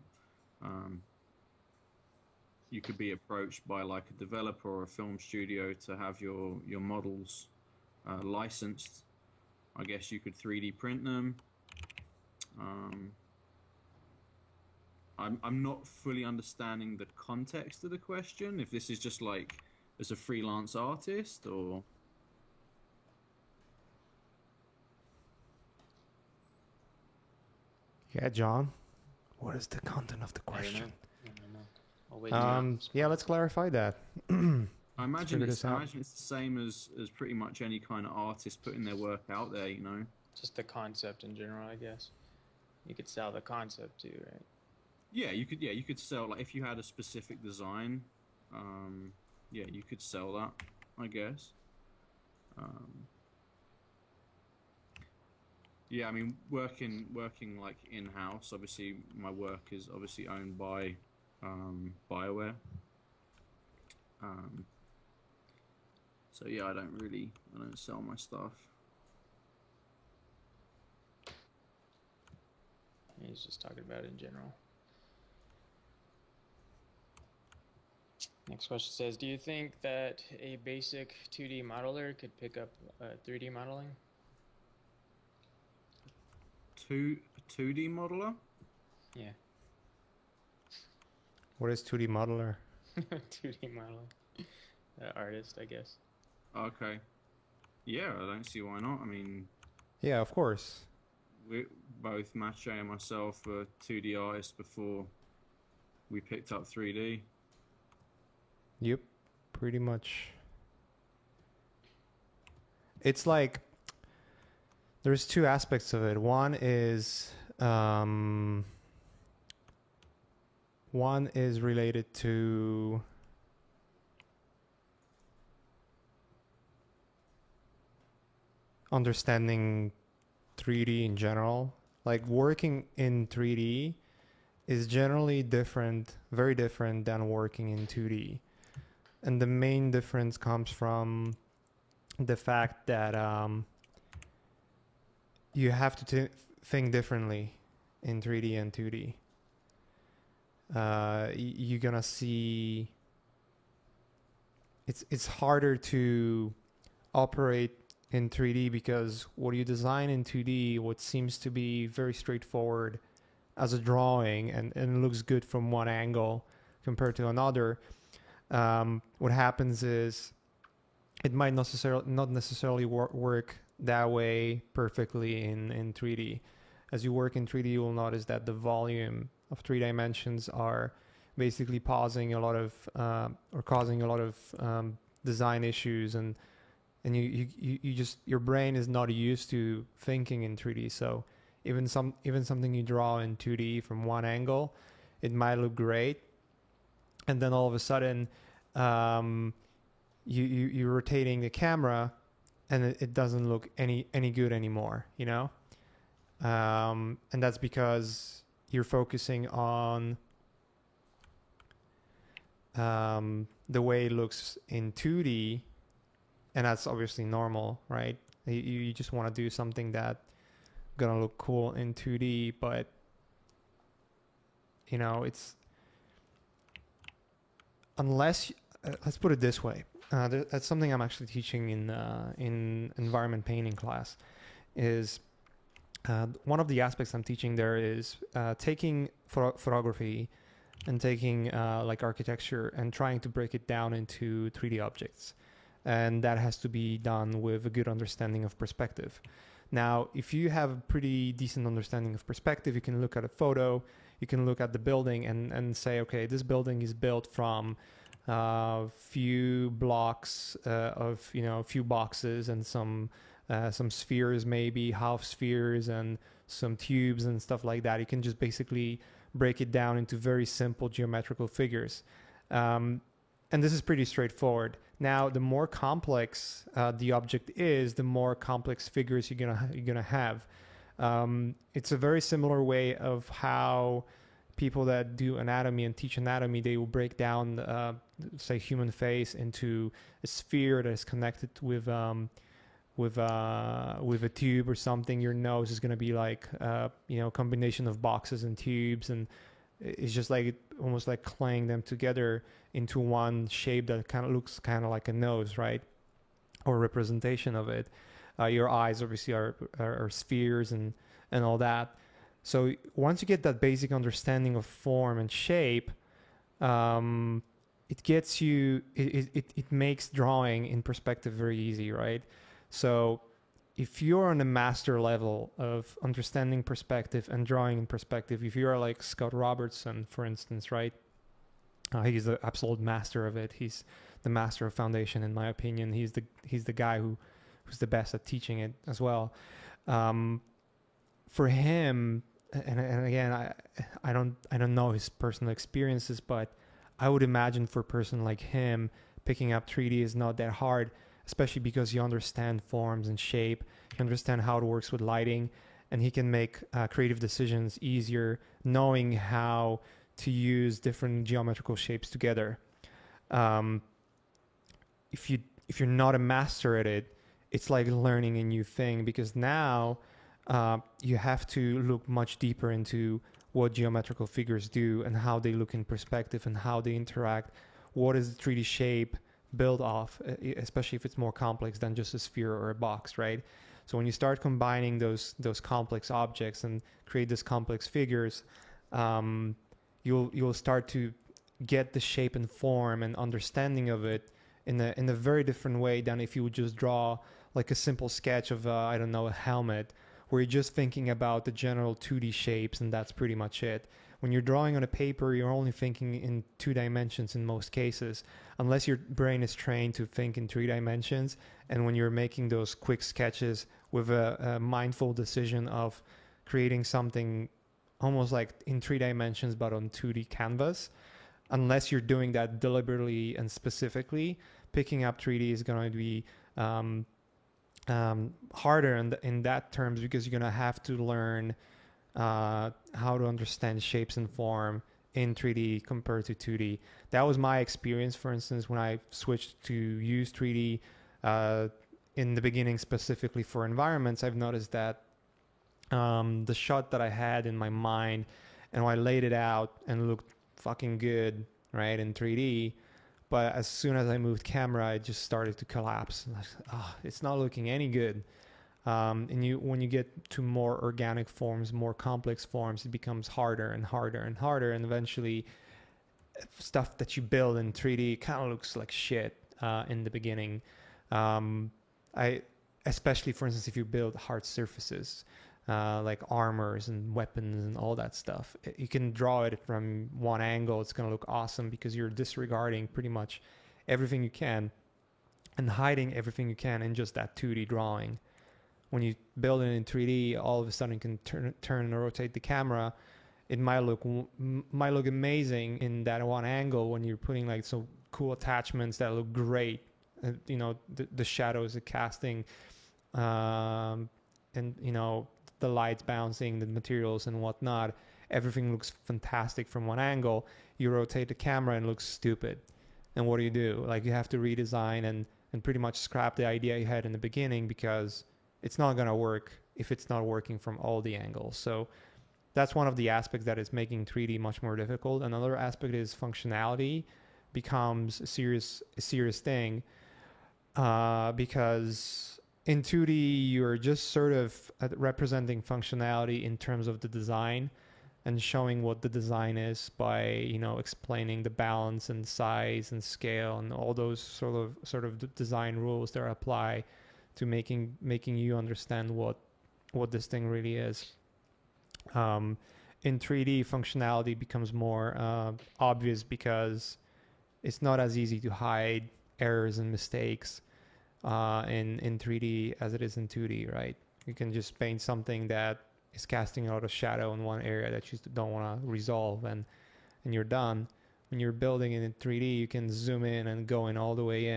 You could be approached by like a developer or a film studio to have your models licensed. I guess you could 3D print them. I'm not fully understanding the context of the question. If this is just like as a freelance artist or. Yeah, John. What is the content of the I don't know. question? I don't know. I'll wait till Yeah, let's clarify that. I imagine figure it's this out. the same as pretty much any kind of artist putting their work out there, you know. just the concept in general, I guess. You could sell the concept too, right? Yeah, you could sell like if you had a specific design, yeah, you could sell that, I guess. Yeah, I mean working like in house. Obviously, my work is obviously owned by BioWare. So yeah, I don't sell my stuff. He's just talking about it in general. Next question says, do you think that a basic 2D modeler could pick up 3D modeling? 2D modeler? Yeah. What is 2D modeler? 2D modeling. Artist, I guess. Okay. Yeah, I don't see why not. I mean, Yeah, of course. we both Mache and myself were 2D artists before we picked up 3D. Yep, pretty much. It's like there's two aspects of it. One is related to understanding 3D in general. Like working in 3D is generally different, very different than working in 2D. And the main difference comes from the fact that you have to think differently in 3D and 2D. You're gonna see it's harder to operate in 3D because what you design in 2D, what seems to be very straightforward as a drawing and looks good from one angle compared to another, what happens is it might not necessarily work that way perfectly in 3D. As you work in 3D, you will notice that the volume of 3 dimensions are basically causing a lot of design issues, and you just, your brain is not used to thinking in 3D. So even something you draw in 2D from one angle, it might look great, and then all of a sudden you're rotating the camera and it doesn't look any good anymore, you know? And that's because you're focusing on the way it looks in 2D, and that's obviously normal, right? You just want to do something that's gonna look cool in 2D, but you know, it's unless let's put it this way. That's something I'm actually teaching in environment painting class. Is one of the aspects I'm teaching there is taking photography and taking like architecture and trying to break it down into 3D objects, and that has to be done with a good understanding of perspective. Now, if you have a pretty decent understanding of perspective, you can look at a photo, you can look at the building and say, okay, this building is built from few blocks of, you know, a few boxes and some spheres, maybe half spheres, and some tubes and stuff like that. You can just basically break it down into very simple geometrical figures, and this is pretty straightforward. Now, the more complex the object is, the more complex figures you're gonna have. It's a very similar way of how people that do anatomy and teach anatomy, they will break down, say, human face into a sphere that is connected with a tube or something. Your nose is going to be like, combination of boxes and tubes, and it's just like almost like claying them together into one shape that kind of looks kind of like a nose, right? Or representation of it. Your eyes obviously are spheres and all that. So once you get that basic understanding of form and shape, it gets you, it makes drawing in perspective very easy, right? So if you're on the master level of understanding perspective and drawing in perspective, if you're like Scott Robertson, for instance, right? He's the absolute master of it. He's the master of foundation, in my opinion. He's the guy who's the best at teaching it as well. For him, and again, I don't know his personal experiences, but I would imagine for a person like him, picking up 3D is not that hard, especially because you understand forms and shape, you understand how it works with lighting, and he can make creative decisions easier, knowing how to use different geometrical shapes together. If you're not a master at it, it's like learning a new thing, because now you have to look much deeper into what geometrical figures do and how they look in perspective and how they interact. What is the 3D shape built off, especially if it's more complex than just a sphere or a box, right? So when you start combining those complex objects and create these complex figures, you'll start to get the shape and form and understanding of it in a very different way than if you would just draw like a simple sketch of a helmet, where you're just thinking about the general 2D shapes and that's pretty much it. When you're drawing on a paper, you're only thinking in 2 dimensions in most cases, unless your brain is trained to think in 3 dimensions. And when you're making those quick sketches with a mindful decision of creating something almost like in 3 dimensions but on 2D canvas, unless you're doing that deliberately and specifically, picking up 3D is going to be harder in that terms, because you're going to have to learn how to understand shapes and form in 3D compared to 2D. That was my experience, for instance, when I switched to use 3D in the beginning, specifically for environments. I've noticed that the shot that I had in my mind, and I laid it out and looked fucking good, right, in 3D. But as soon as I moved camera, it just started to collapse. It's not looking any good. And when you get to more organic forms, more complex forms, it becomes harder and harder and harder. And eventually, stuff that you build in 3D kind of looks like shit in the beginning. Especially, for instance, if you build hard surfaces, like armors and weapons and all that stuff, you can draw it from one angle. It's going to look awesome because you're disregarding pretty much everything you can and hiding everything you can in just that 2D drawing. When you build it in 3D, all of a sudden you can turn and rotate the camera. It might look amazing in that one angle when you're putting like some cool attachments that look great. You know, the shadows, the casting, and you know, the lights bouncing, the materials and whatnot. Everything looks fantastic from one angle. You rotate the camera and it looks stupid. And what do? Like, you have to redesign and pretty much scrap the idea you had in the beginning, because it's not going to work if it's not working from all the angles. So that's one of the aspects that is making 3D much more difficult. Another aspect is functionality becomes a serious thing, because in 2D you're just sort of representing functionality in terms of the design and showing what the design is by, you know, explaining the balance and size and scale and all those sort of design rules that apply to making you understand what this thing really is. In 3D, functionality becomes more obvious because it's not as easy to hide errors and mistakes in 3D as it is in 2D, right? You can just paint something that is casting a lot of shadow in one area that you don't want to resolve, and you're done. When you're building it in 3D, you can zoom in and go in all the way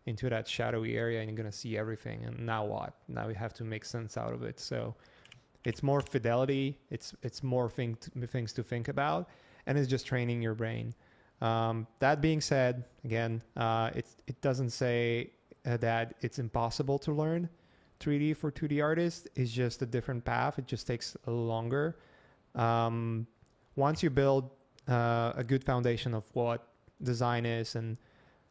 into that shadowy area, and you're going to see everything. And now what? Now you have to make sense out of it. So it's more fidelity. It's more things to think about, and it's just training your brain. That being said, again, it doesn't say that it's impossible to learn 3D for 2D artists. It's just a different path. It just takes a little longer. Once you build a good foundation of what design is and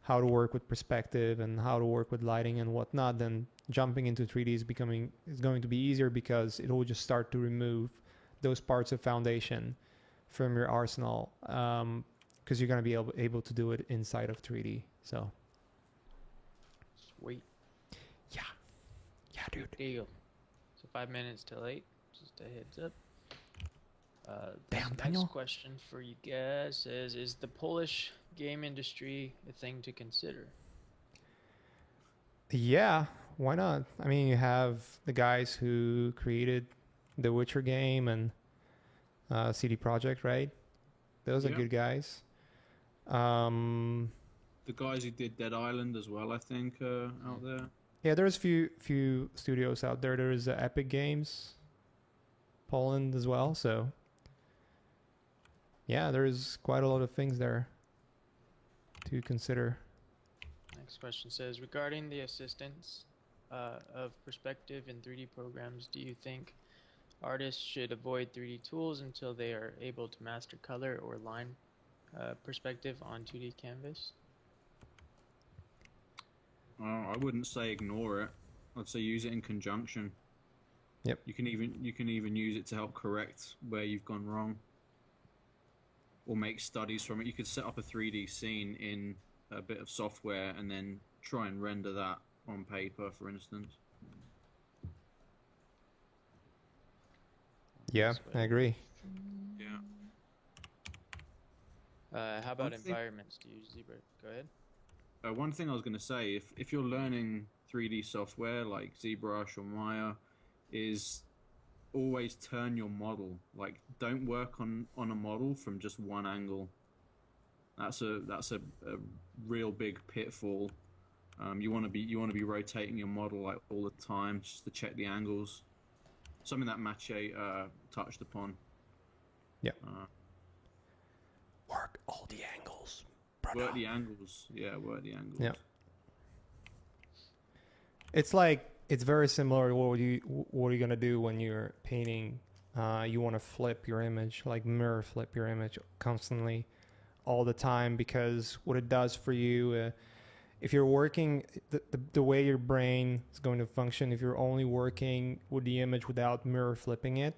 how to work with perspective and how to work with lighting and whatnot, then jumping into 3D is going to be easier, because it will just start to remove those parts of foundation from your arsenal, because you're going to be able to do it inside of 3D. So sweet. Yeah, dude. Deal. So 5 minutes till 8. Just a heads up. Damn, next Daniel. Question for you guys is the Polish game industry a thing to consider? Yeah, why not? I mean, you have the guys who created the Witcher game and CD Projekt, right? Those are good guys. The guys who did Dead Island as well, I think, out there. Yeah, there's few studios out there. There is Epic Games, Poland as well. So yeah, there's quite a lot of things there to consider. Next question says, regarding the assistance of perspective in 3D programs, do you think artists should avoid 3D tools until they are able to master color or line perspective on 2D canvas? I wouldn't say ignore it. I'd say use it in conjunction. Yep. You can even use it to help correct where you've gone wrong, or make studies from it. You could set up a 3D scene in a bit of software and then try and render that on paper, for instance. Yeah, I agree. Yeah. How about One thing- environments? Do you use Zebra? Go ahead. One thing I was going to say, if you're learning 3D software like ZBrush or Maya, is always turn your model. Like, don't work on a model from just one angle. That's a real big pitfall. You want to be rotating your model like all the time just to check the angles. something that Mache touched upon. Yeah. Uh, Work all the angles. work the angles. Yeah, work the angles. Yeah. It's like it's very similar to what are you gonna do when you're painting. You want to flip your image, like mirror flip your image constantly, all the time, because what it does for you, if you're working the way your brain is going to function, if you're only working with the image without mirror flipping it,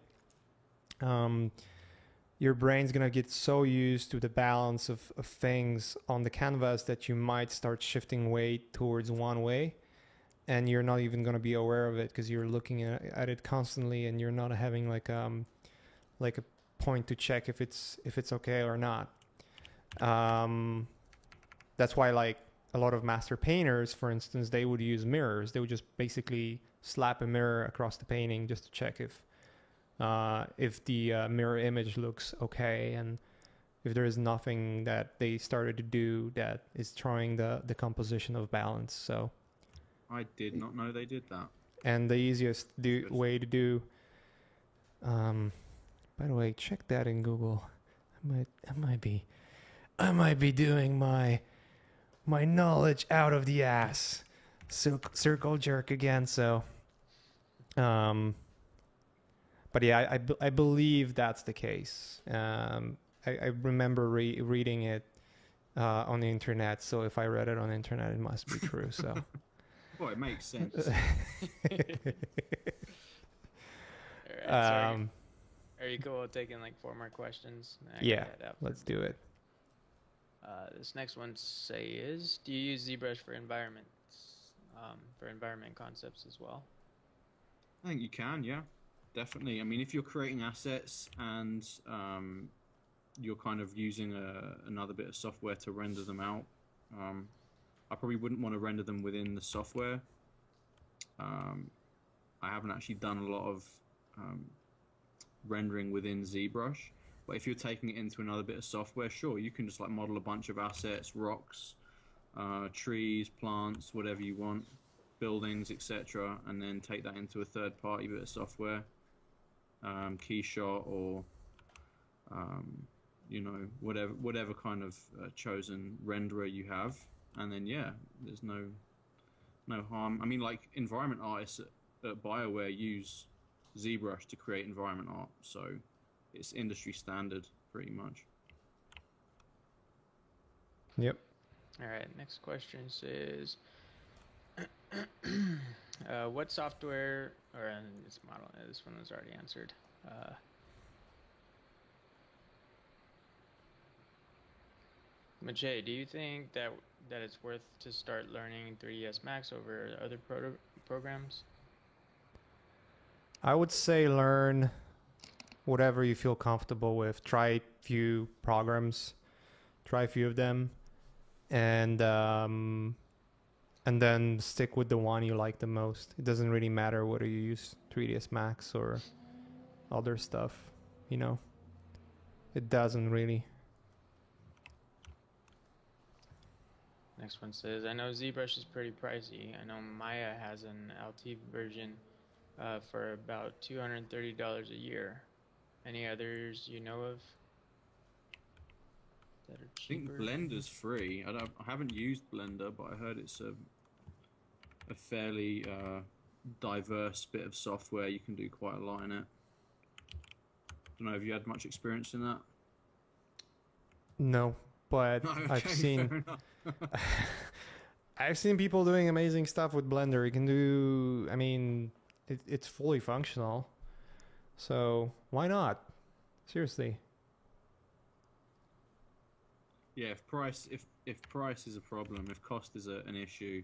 your brain's going to get so used to the balance of things on the canvas that you might start shifting weight towards one way, and you're not even going to be aware of it because you're looking at it constantly, and you're not having like a point to check if it's okay or not. That's why, like, a lot of master painters, for instance, they would use mirrors. They would just basically slap a mirror across the painting just to check if the mirror image looks okay, and if there is nothing that they started to do that is throwing the composition of balance. So I did not know they did that. and the easiest way to do, by the way, check that in Google. I might be doing my knowledge out of the ass, circle jerk again. So but yeah, I believe that's the case. I remember reading it on the internet. So if I read it on the internet, it must be true. So, Well, it makes sense. Alright, are you cool with taking like 4 more questions? Yeah, let's do it. This next one says, do you use ZBrush for environment concepts as well? I think you can, yeah, definitely. I mean, if you're creating assets and you're kind of using another bit of software to render them out, I probably wouldn't want to render them within the software. I haven't actually done a lot of rendering within ZBrush, but if you're taking it into another bit of software, sure, you can just like model a bunch of assets, rocks, trees, plants, whatever you want, buildings, etc., and then take that into a third-party bit of software, Keyshot or whatever kind of chosen renderer you have, and then yeah, there's no harm. I mean, like, environment artists at BioWare use ZBrush to create environment art, so it's industry standard pretty much. Yep. All right, next question says, what software, or this model, this one was already answered. Mache, do you think that it's worth to start learning 3ds Max over other programs? I would say learn whatever you feel comfortable with. Try a few programs, try a few of them, and then stick with the one you like the most. It doesn't really matter whether you use 3ds Max or other stuff, you know. It doesn't really. Next one says, I know ZBrush is pretty pricey. I know Maya has an LT version for about $230 a year. Any others you know of that are cheaper? I think Blender's free. I haven't used Blender, but I heard it's a fairly diverse bit of software. You can do quite a lot in it. Don't know if you had much experience in that. No, but No, okay, I've seen fair enough. I've seen people doing amazing stuff with Blender. You can do, I mean, it's fully functional. So why not? Seriously. Yeah, if price is a problem, if cost is an issue,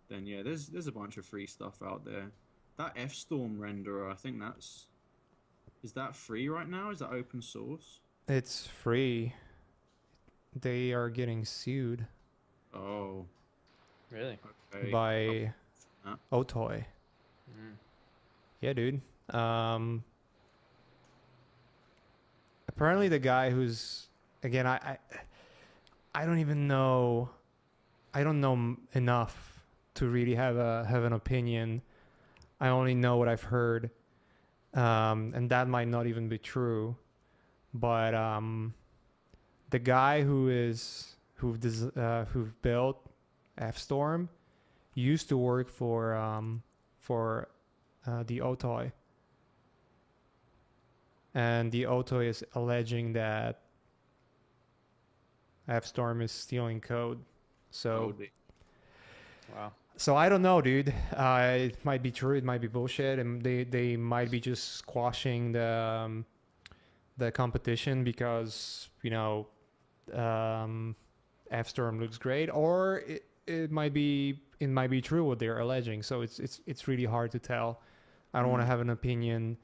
then yeah, there's a bunch of free stuff out there. That F-Storm renderer, I think is that free right now? Is that open source? It's free. They are getting sued Oh, Really? okay. by Oh. Otoy. Mm. Yeah, dude. Apparently the guy who's, again, I don't even know. I don't know enough to really have an opinion. I only know what I've heard. and that might not even be true. But the guy who built F-Storm used to work for the Otoy, and the Otoy is alleging that F-Storm is stealing code. So, Wow. so I don't know, dude. It might be true. It might be bullshit, and they might be just squashing the competition because F-Storm looks great, or it might be true what they're alleging. So it's really hard to tell. I don't want to have an opinion.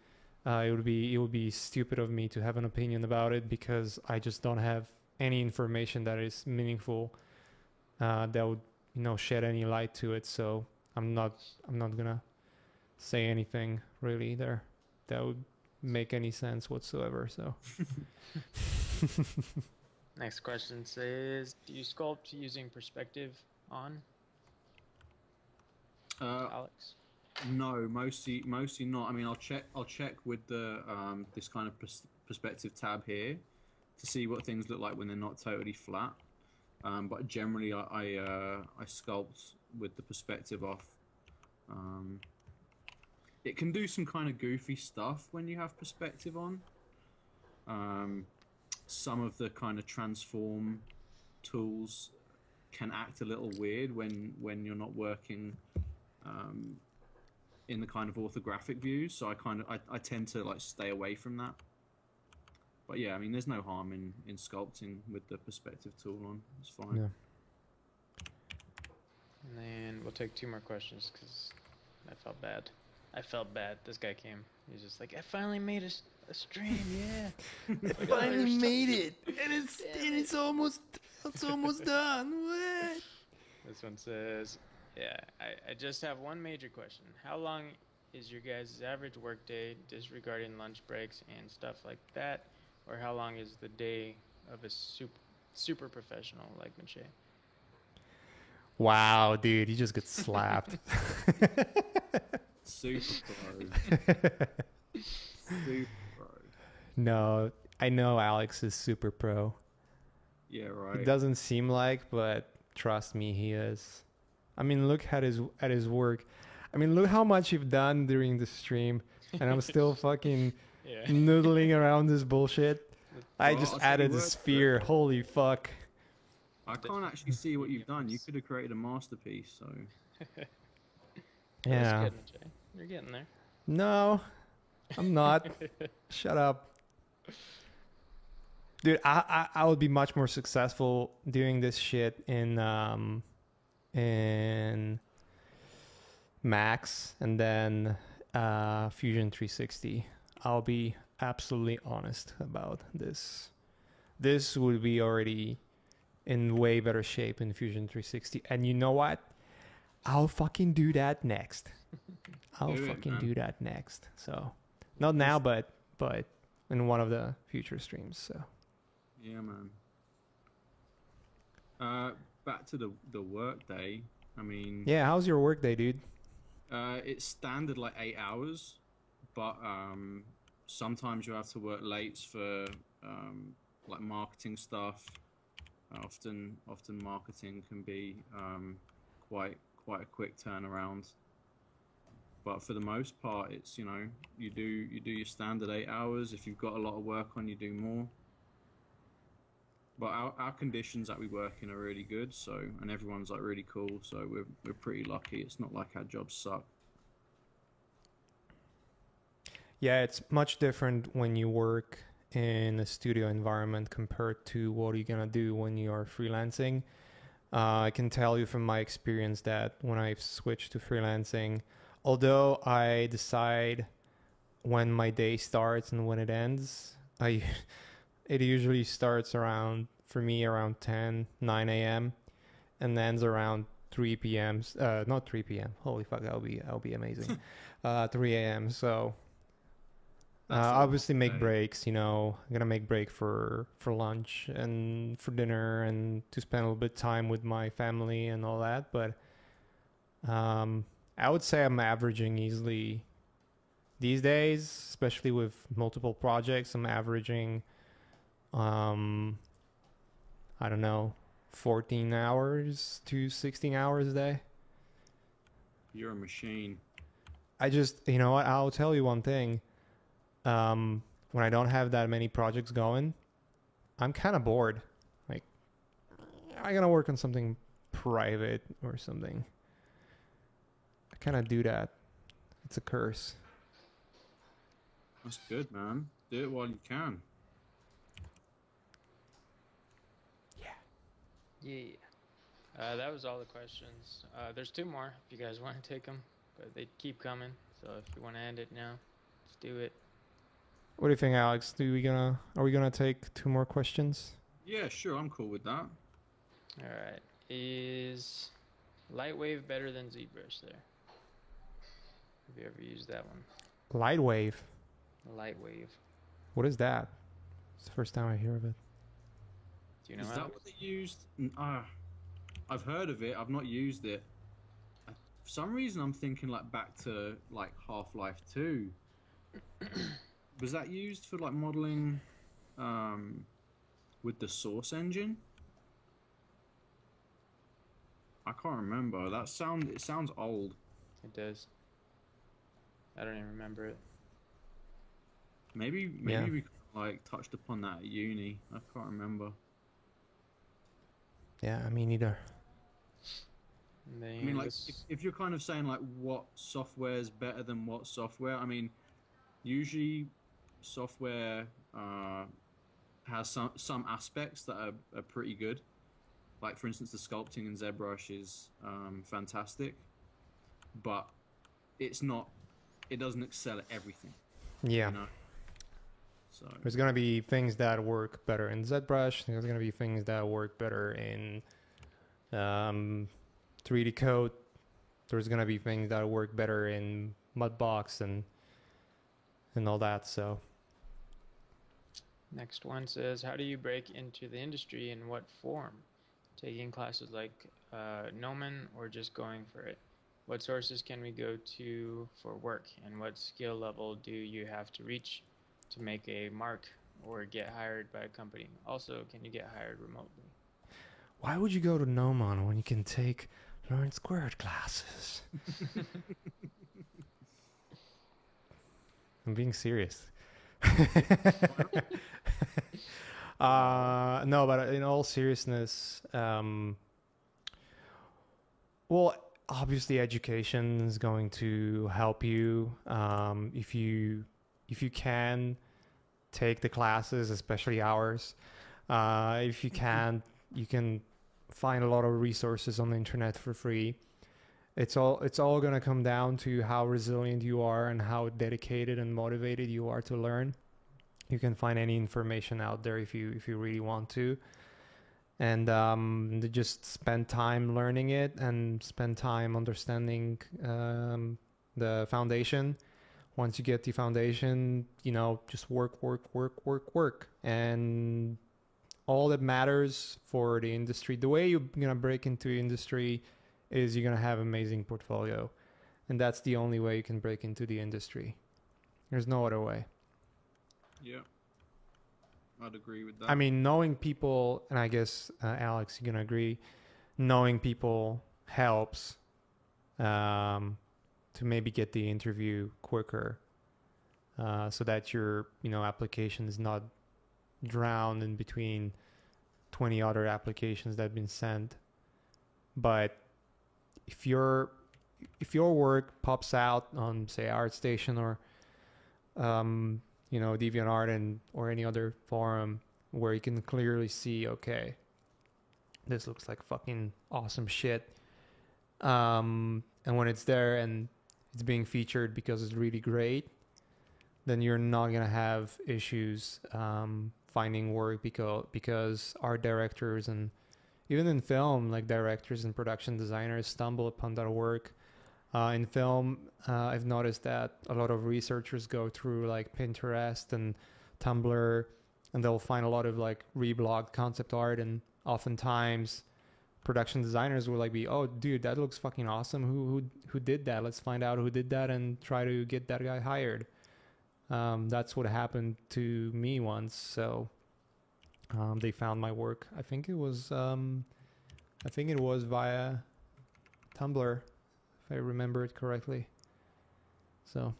It would be stupid of me to have an opinion about it because I just don't have any information that is meaningful that would shed any light to it. So I'm not gonna say anything really there that would make any sense whatsoever. So Next question says, do you sculpt using perspective on, Alex? No, mostly not. I mean, I'll check with the this kind of perspective tab here to see what things look like when they're not totally flat. But generally, I sculpt with the perspective off. It can do some kind of goofy stuff when you have perspective on. Some of the kind of transform tools can act a little weird when you're not working in the kind of orthographic views. So I tend to like stay away from that. But yeah, I mean, there's no harm in sculpting with the perspective tool on. It's fine. yeah. And then we'll take 2 more questions because I felt bad. This guy came. He's just like, I finally made a stream, yeah. Finally made it, and it's almost done. What? This one says, yeah, I just have one major question. How long is your guys' average workday, disregarding lunch breaks and stuff like that? Or how long is the day of a super professional like Mache? Wow, dude, you just get slapped. Super pro. Super pro. No, I know Alex is super pro. Yeah, right. It doesn't seem like, but trust me, he is. I mean, look at his work. I mean, look how much you've done during the stream, and I'm still fucking noodling around this bullshit. I Well, just I'll tell added you a what, sphere. Holy fuck. I can't actually see what you've done. You could have created a masterpiece, so Yeah. Good, Mache. You're getting there. No, I'm not. Shut up. Dude, I would be much more successful doing this shit in Max and then Fusion 360. I'll be absolutely honest about this. This would be already in way better shape in Fusion 360. And you know what? I'll fucking do that next. I'll Do it, fucking man. do that next. So, not now, but in one of the future streams. So, yeah, man. Back to the work day. I mean, yeah, how's your work day, dude? it's standard like 8 hours, but sometimes you have to work late for like marketing stuff. Often marketing can be quite a quick turnaround. But for the most part, it's you do your standard 8 hours. If you've got a lot of work on, you do more. But our conditions that we work in are really good, and everyone's like really cool, so we're pretty lucky. It's not like our jobs suck. Yeah, it's much different when you work in a studio environment compared to what you're gonna do when you are freelancing. I can tell you from my experience that when I've switched to freelancing, although I decide when my day starts and when it ends, it usually starts around 9 a.m. and ends around 3 p.m. Not 3 p.m. Holy fuck, that'll be amazing. 3 a.m. So obviously make breaks. I'm gonna make break for lunch and for dinner and to spend a little bit of time with my family and all that. But I would say I'm averaging easily these days, especially with multiple projects, I'm averaging, I don't know, 14 hours to 16 hours a day. You're a machine. I just, you know what, I'll tell you one thing. When I don't have that many projects going, I'm kind of bored. Like, I gotta work on something private or something. I kind of do that. It's a curse. That's good, man. Do it while you can. Yeah. That was all the questions. There's 2 more if you guys want to take them, but they keep coming. So if you want to end it now, let's do it. What do you think, Alex? Are we gonna take 2 more questions? Yeah, sure. I'm cool with that. All right. Is Lightwave better than ZBrush there? Have you ever used that one? Lightwave. Lightwave. What is that? It's the first time I hear of it. Do you know Is how? that what they used? I've heard of it. I've not used it. For some reason, I'm thinking like back to like Half-Life 2. Was that used for like modeling with the Source engine? I can't remember. It sounds old. It does. I don't even remember it. Maybe Yeah. we like touched upon that at uni. I can't remember. Yeah, me neither. And then I mean, like, this- if you're kind of saying like what software is better than what software, I mean, usually software has some aspects that are pretty good. Like, for instance, the sculpting in ZBrush is fantastic, but it's not. It doesn't excel at everything. Yeah. You know? So There's gonna be things that work better in ZBrush. There's gonna be things that work better in 3D Code. There's gonna be things that work better in Mudbox and all that. So Next one says, how do you break into the industry, in what form? Taking classes like Gnomon or just going for it? What sources can we go to for work, and what skill level do you have to reach to make a mark or get hired by a company? Also, can you get hired remotely? why would you go to Gnomon when you can take Learn Squared classes? I'm being serious. No, but in all seriousness, well, obviously education is going to help you. If you can take the classes, especially ours. If you can't, you can find a lot of resources on the internet for free. It's all gonna come down to how resilient you are and how dedicated and motivated you are to learn. You can find any information out there if you really want to, and just spend time learning it and spend time understanding the foundation. Once you get the foundation, just work, and all that matters for the industry. The way you're gonna break into the industry is you're gonna have amazing portfolio, and that's the only way you can break into the industry. There's no other way. yeah, I'd agree with that. I mean, knowing people, and I guess Alex, you're gonna agree, knowing people helps to maybe get the interview quicker, so that your application is not drowned in between 20 other applications that have been sent. But if your work pops out on, say, ArtStation or DeviantArt or any other forum where you can clearly see, okay, this looks like fucking awesome shit, and when it's there and it's being featured because it's really great, then you're not gonna have issues finding work because art directors and even in film, like directors and production designers stumble upon that work. In film, I've noticed that a lot of researchers go through like Pinterest and Tumblr, and they'll find a lot of like reblogged concept art, and oftentimes production designers will like be, oh dude, that looks fucking awesome. Who did that? Let's find out who did that and try to get that guy hired. That's what happened to me once. So they found my work. I think it was via Tumblr, if I remember it correctly. So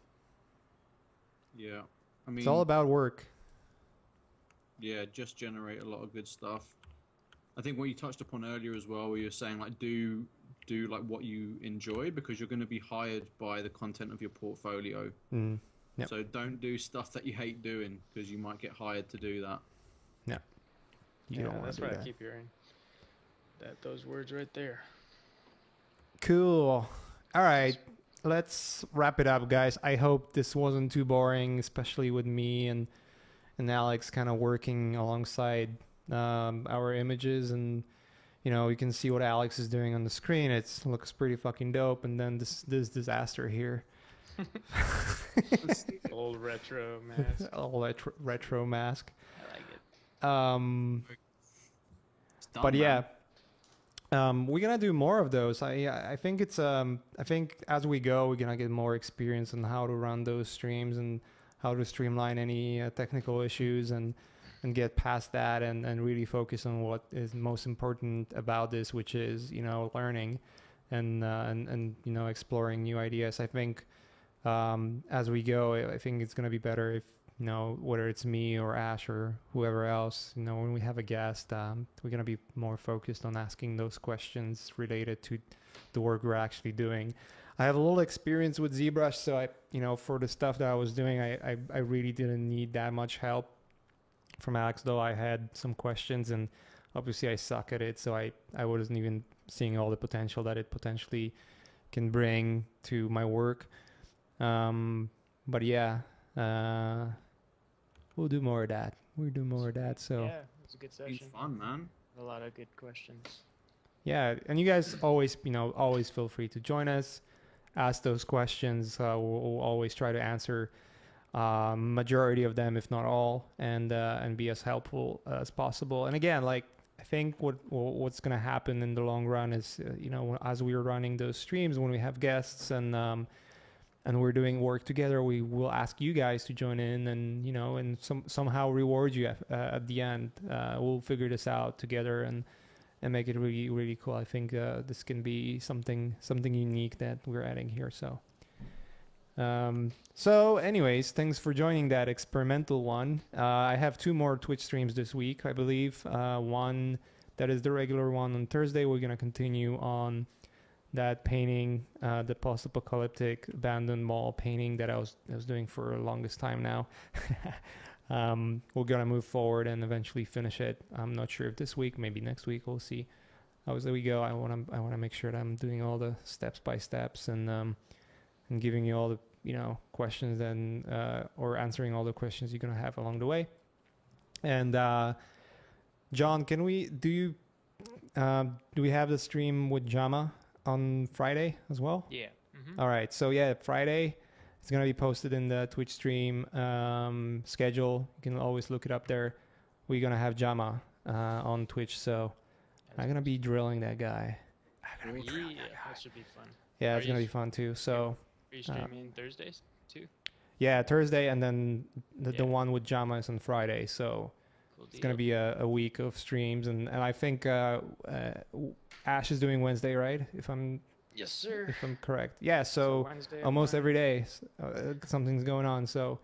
Yeah, I mean, it's all about work. yeah, just generate a lot of good stuff. I think what you touched upon earlier as well, where you're saying like do like what you enjoy, because you're going to be hired by the content of your portfolio. Yep. So don't do stuff that you hate doing, because you might get hired to do that. You don't want that's to do why I that. keep hearing those words right there. Cool. All right. Let's wrap it up, guys. I hope this wasn't too boring, especially with me and Alex kind of working alongside our images, and you can see what Alex is doing on the screen. It looks pretty fucking dope. And then this disaster here. Old retro mask. All retro mask. I like it. It's done, But yeah, man. we're gonna do more of those. I think it's I think as we go, we're gonna get more experience on how to run those streams and how to streamline any technical issues and get past that and really focus on what is most important about this, which is learning and exploring new ideas. I think as we go, I think it's gonna be better if whether it's me or Ash or whoever else, when we have a guest, we're going to be more focused on asking those questions related to the work we're actually doing. I have a little experience with ZBrush, so for the stuff that I was doing, I really didn't need that much help from Alex, though I had some questions, and obviously I suck at it, so I wasn't even seeing all the potential that it potentially can bring to my work. But yeah, we'll do more of that. So Yeah, it was a good It's been session. fun, man. A lot of good questions. yeah, and you guys always feel free to join us, ask those questions. We'll always try to answer majority of them, if not all, and be as helpful as possible. And again, like I think what's going to happen in the long run is as we're running those streams, when we have guests and we're doing work together, we will ask you guys to join in and somehow reward you at the end. We'll figure this out together and make it really, really cool. I think this can be something unique that we're adding here. So anyways, thanks for joining that experimental one. I have 2 more Twitch streams this week, I believe. One that is the regular one on Thursday. We're going to continue on that painting, the post-apocalyptic abandoned mall painting that I was doing for the longest time now. We're gonna move forward and eventually finish it. I'm not sure if this week, maybe next week. We'll see how we go. I wanna make sure that I'm doing all the steps by steps and giving you all the questions and or answering all the questions you're gonna have along the way. And John, do we have the stream with Jama on Friday as well? Yeah. Mm-hmm. All right. So yeah, Friday it's going to be posted in the Twitch stream schedule. You can always look it up there. We're going to have Jama on Twitch. So I'm going to be drilling that guy. That should be fun. Yeah, Are it's you going to be fun too. So Are you streaming Thursdays too? yeah, Thursday, and then the Yeah. one with Jama is on Friday. So Cool it's going to be a week of streams. And I think Ash is doing Wednesday, right? If I'm Yes, sir. correct. Yeah, so Wednesday, almost every day something's going on. So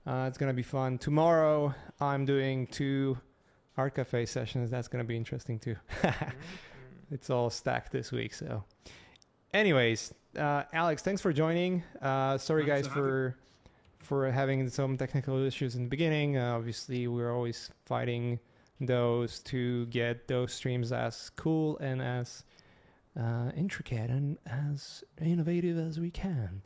it's going to be fun. Tomorrow I'm doing 2 Art Cafe sessions. That's going to be interesting too. It's all stacked this week. So anyways, Alex, thanks for joining. Sorry Thanks guys for having some technical issues in the beginning. Obviously we're always fighting those to get those streams as cool and as intricate and as innovative as we can.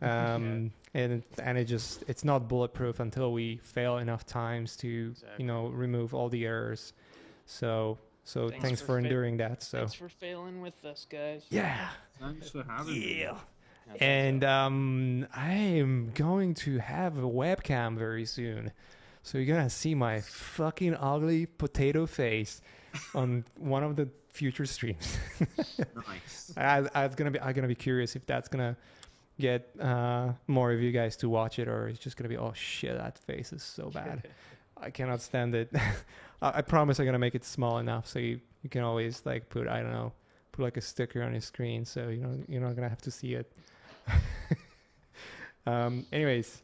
And it's not bulletproof until we fail enough times to Exactly. remove all the errors. So Thanks thanks for for enduring that. So Thanks for failing with us, guys. yeah. Thanks for having me. Yeah. That's And I am going to have a webcam very soon. So you're going to see my fucking ugly potato face on one of the future streams. Nice. I'm gonna be curious if that's gonna get more of you guys to watch it, or it's just gonna be, oh shit, that face is so bad. I cannot stand it. I promise I'm gonna make it small enough so you can always like put, I don't know, put like a sticker on your screen, so you're not gonna have to see it. Anyways,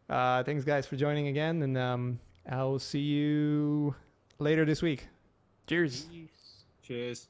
thanks guys for joining again, and I'll see you later this week. Cheers. Cheers.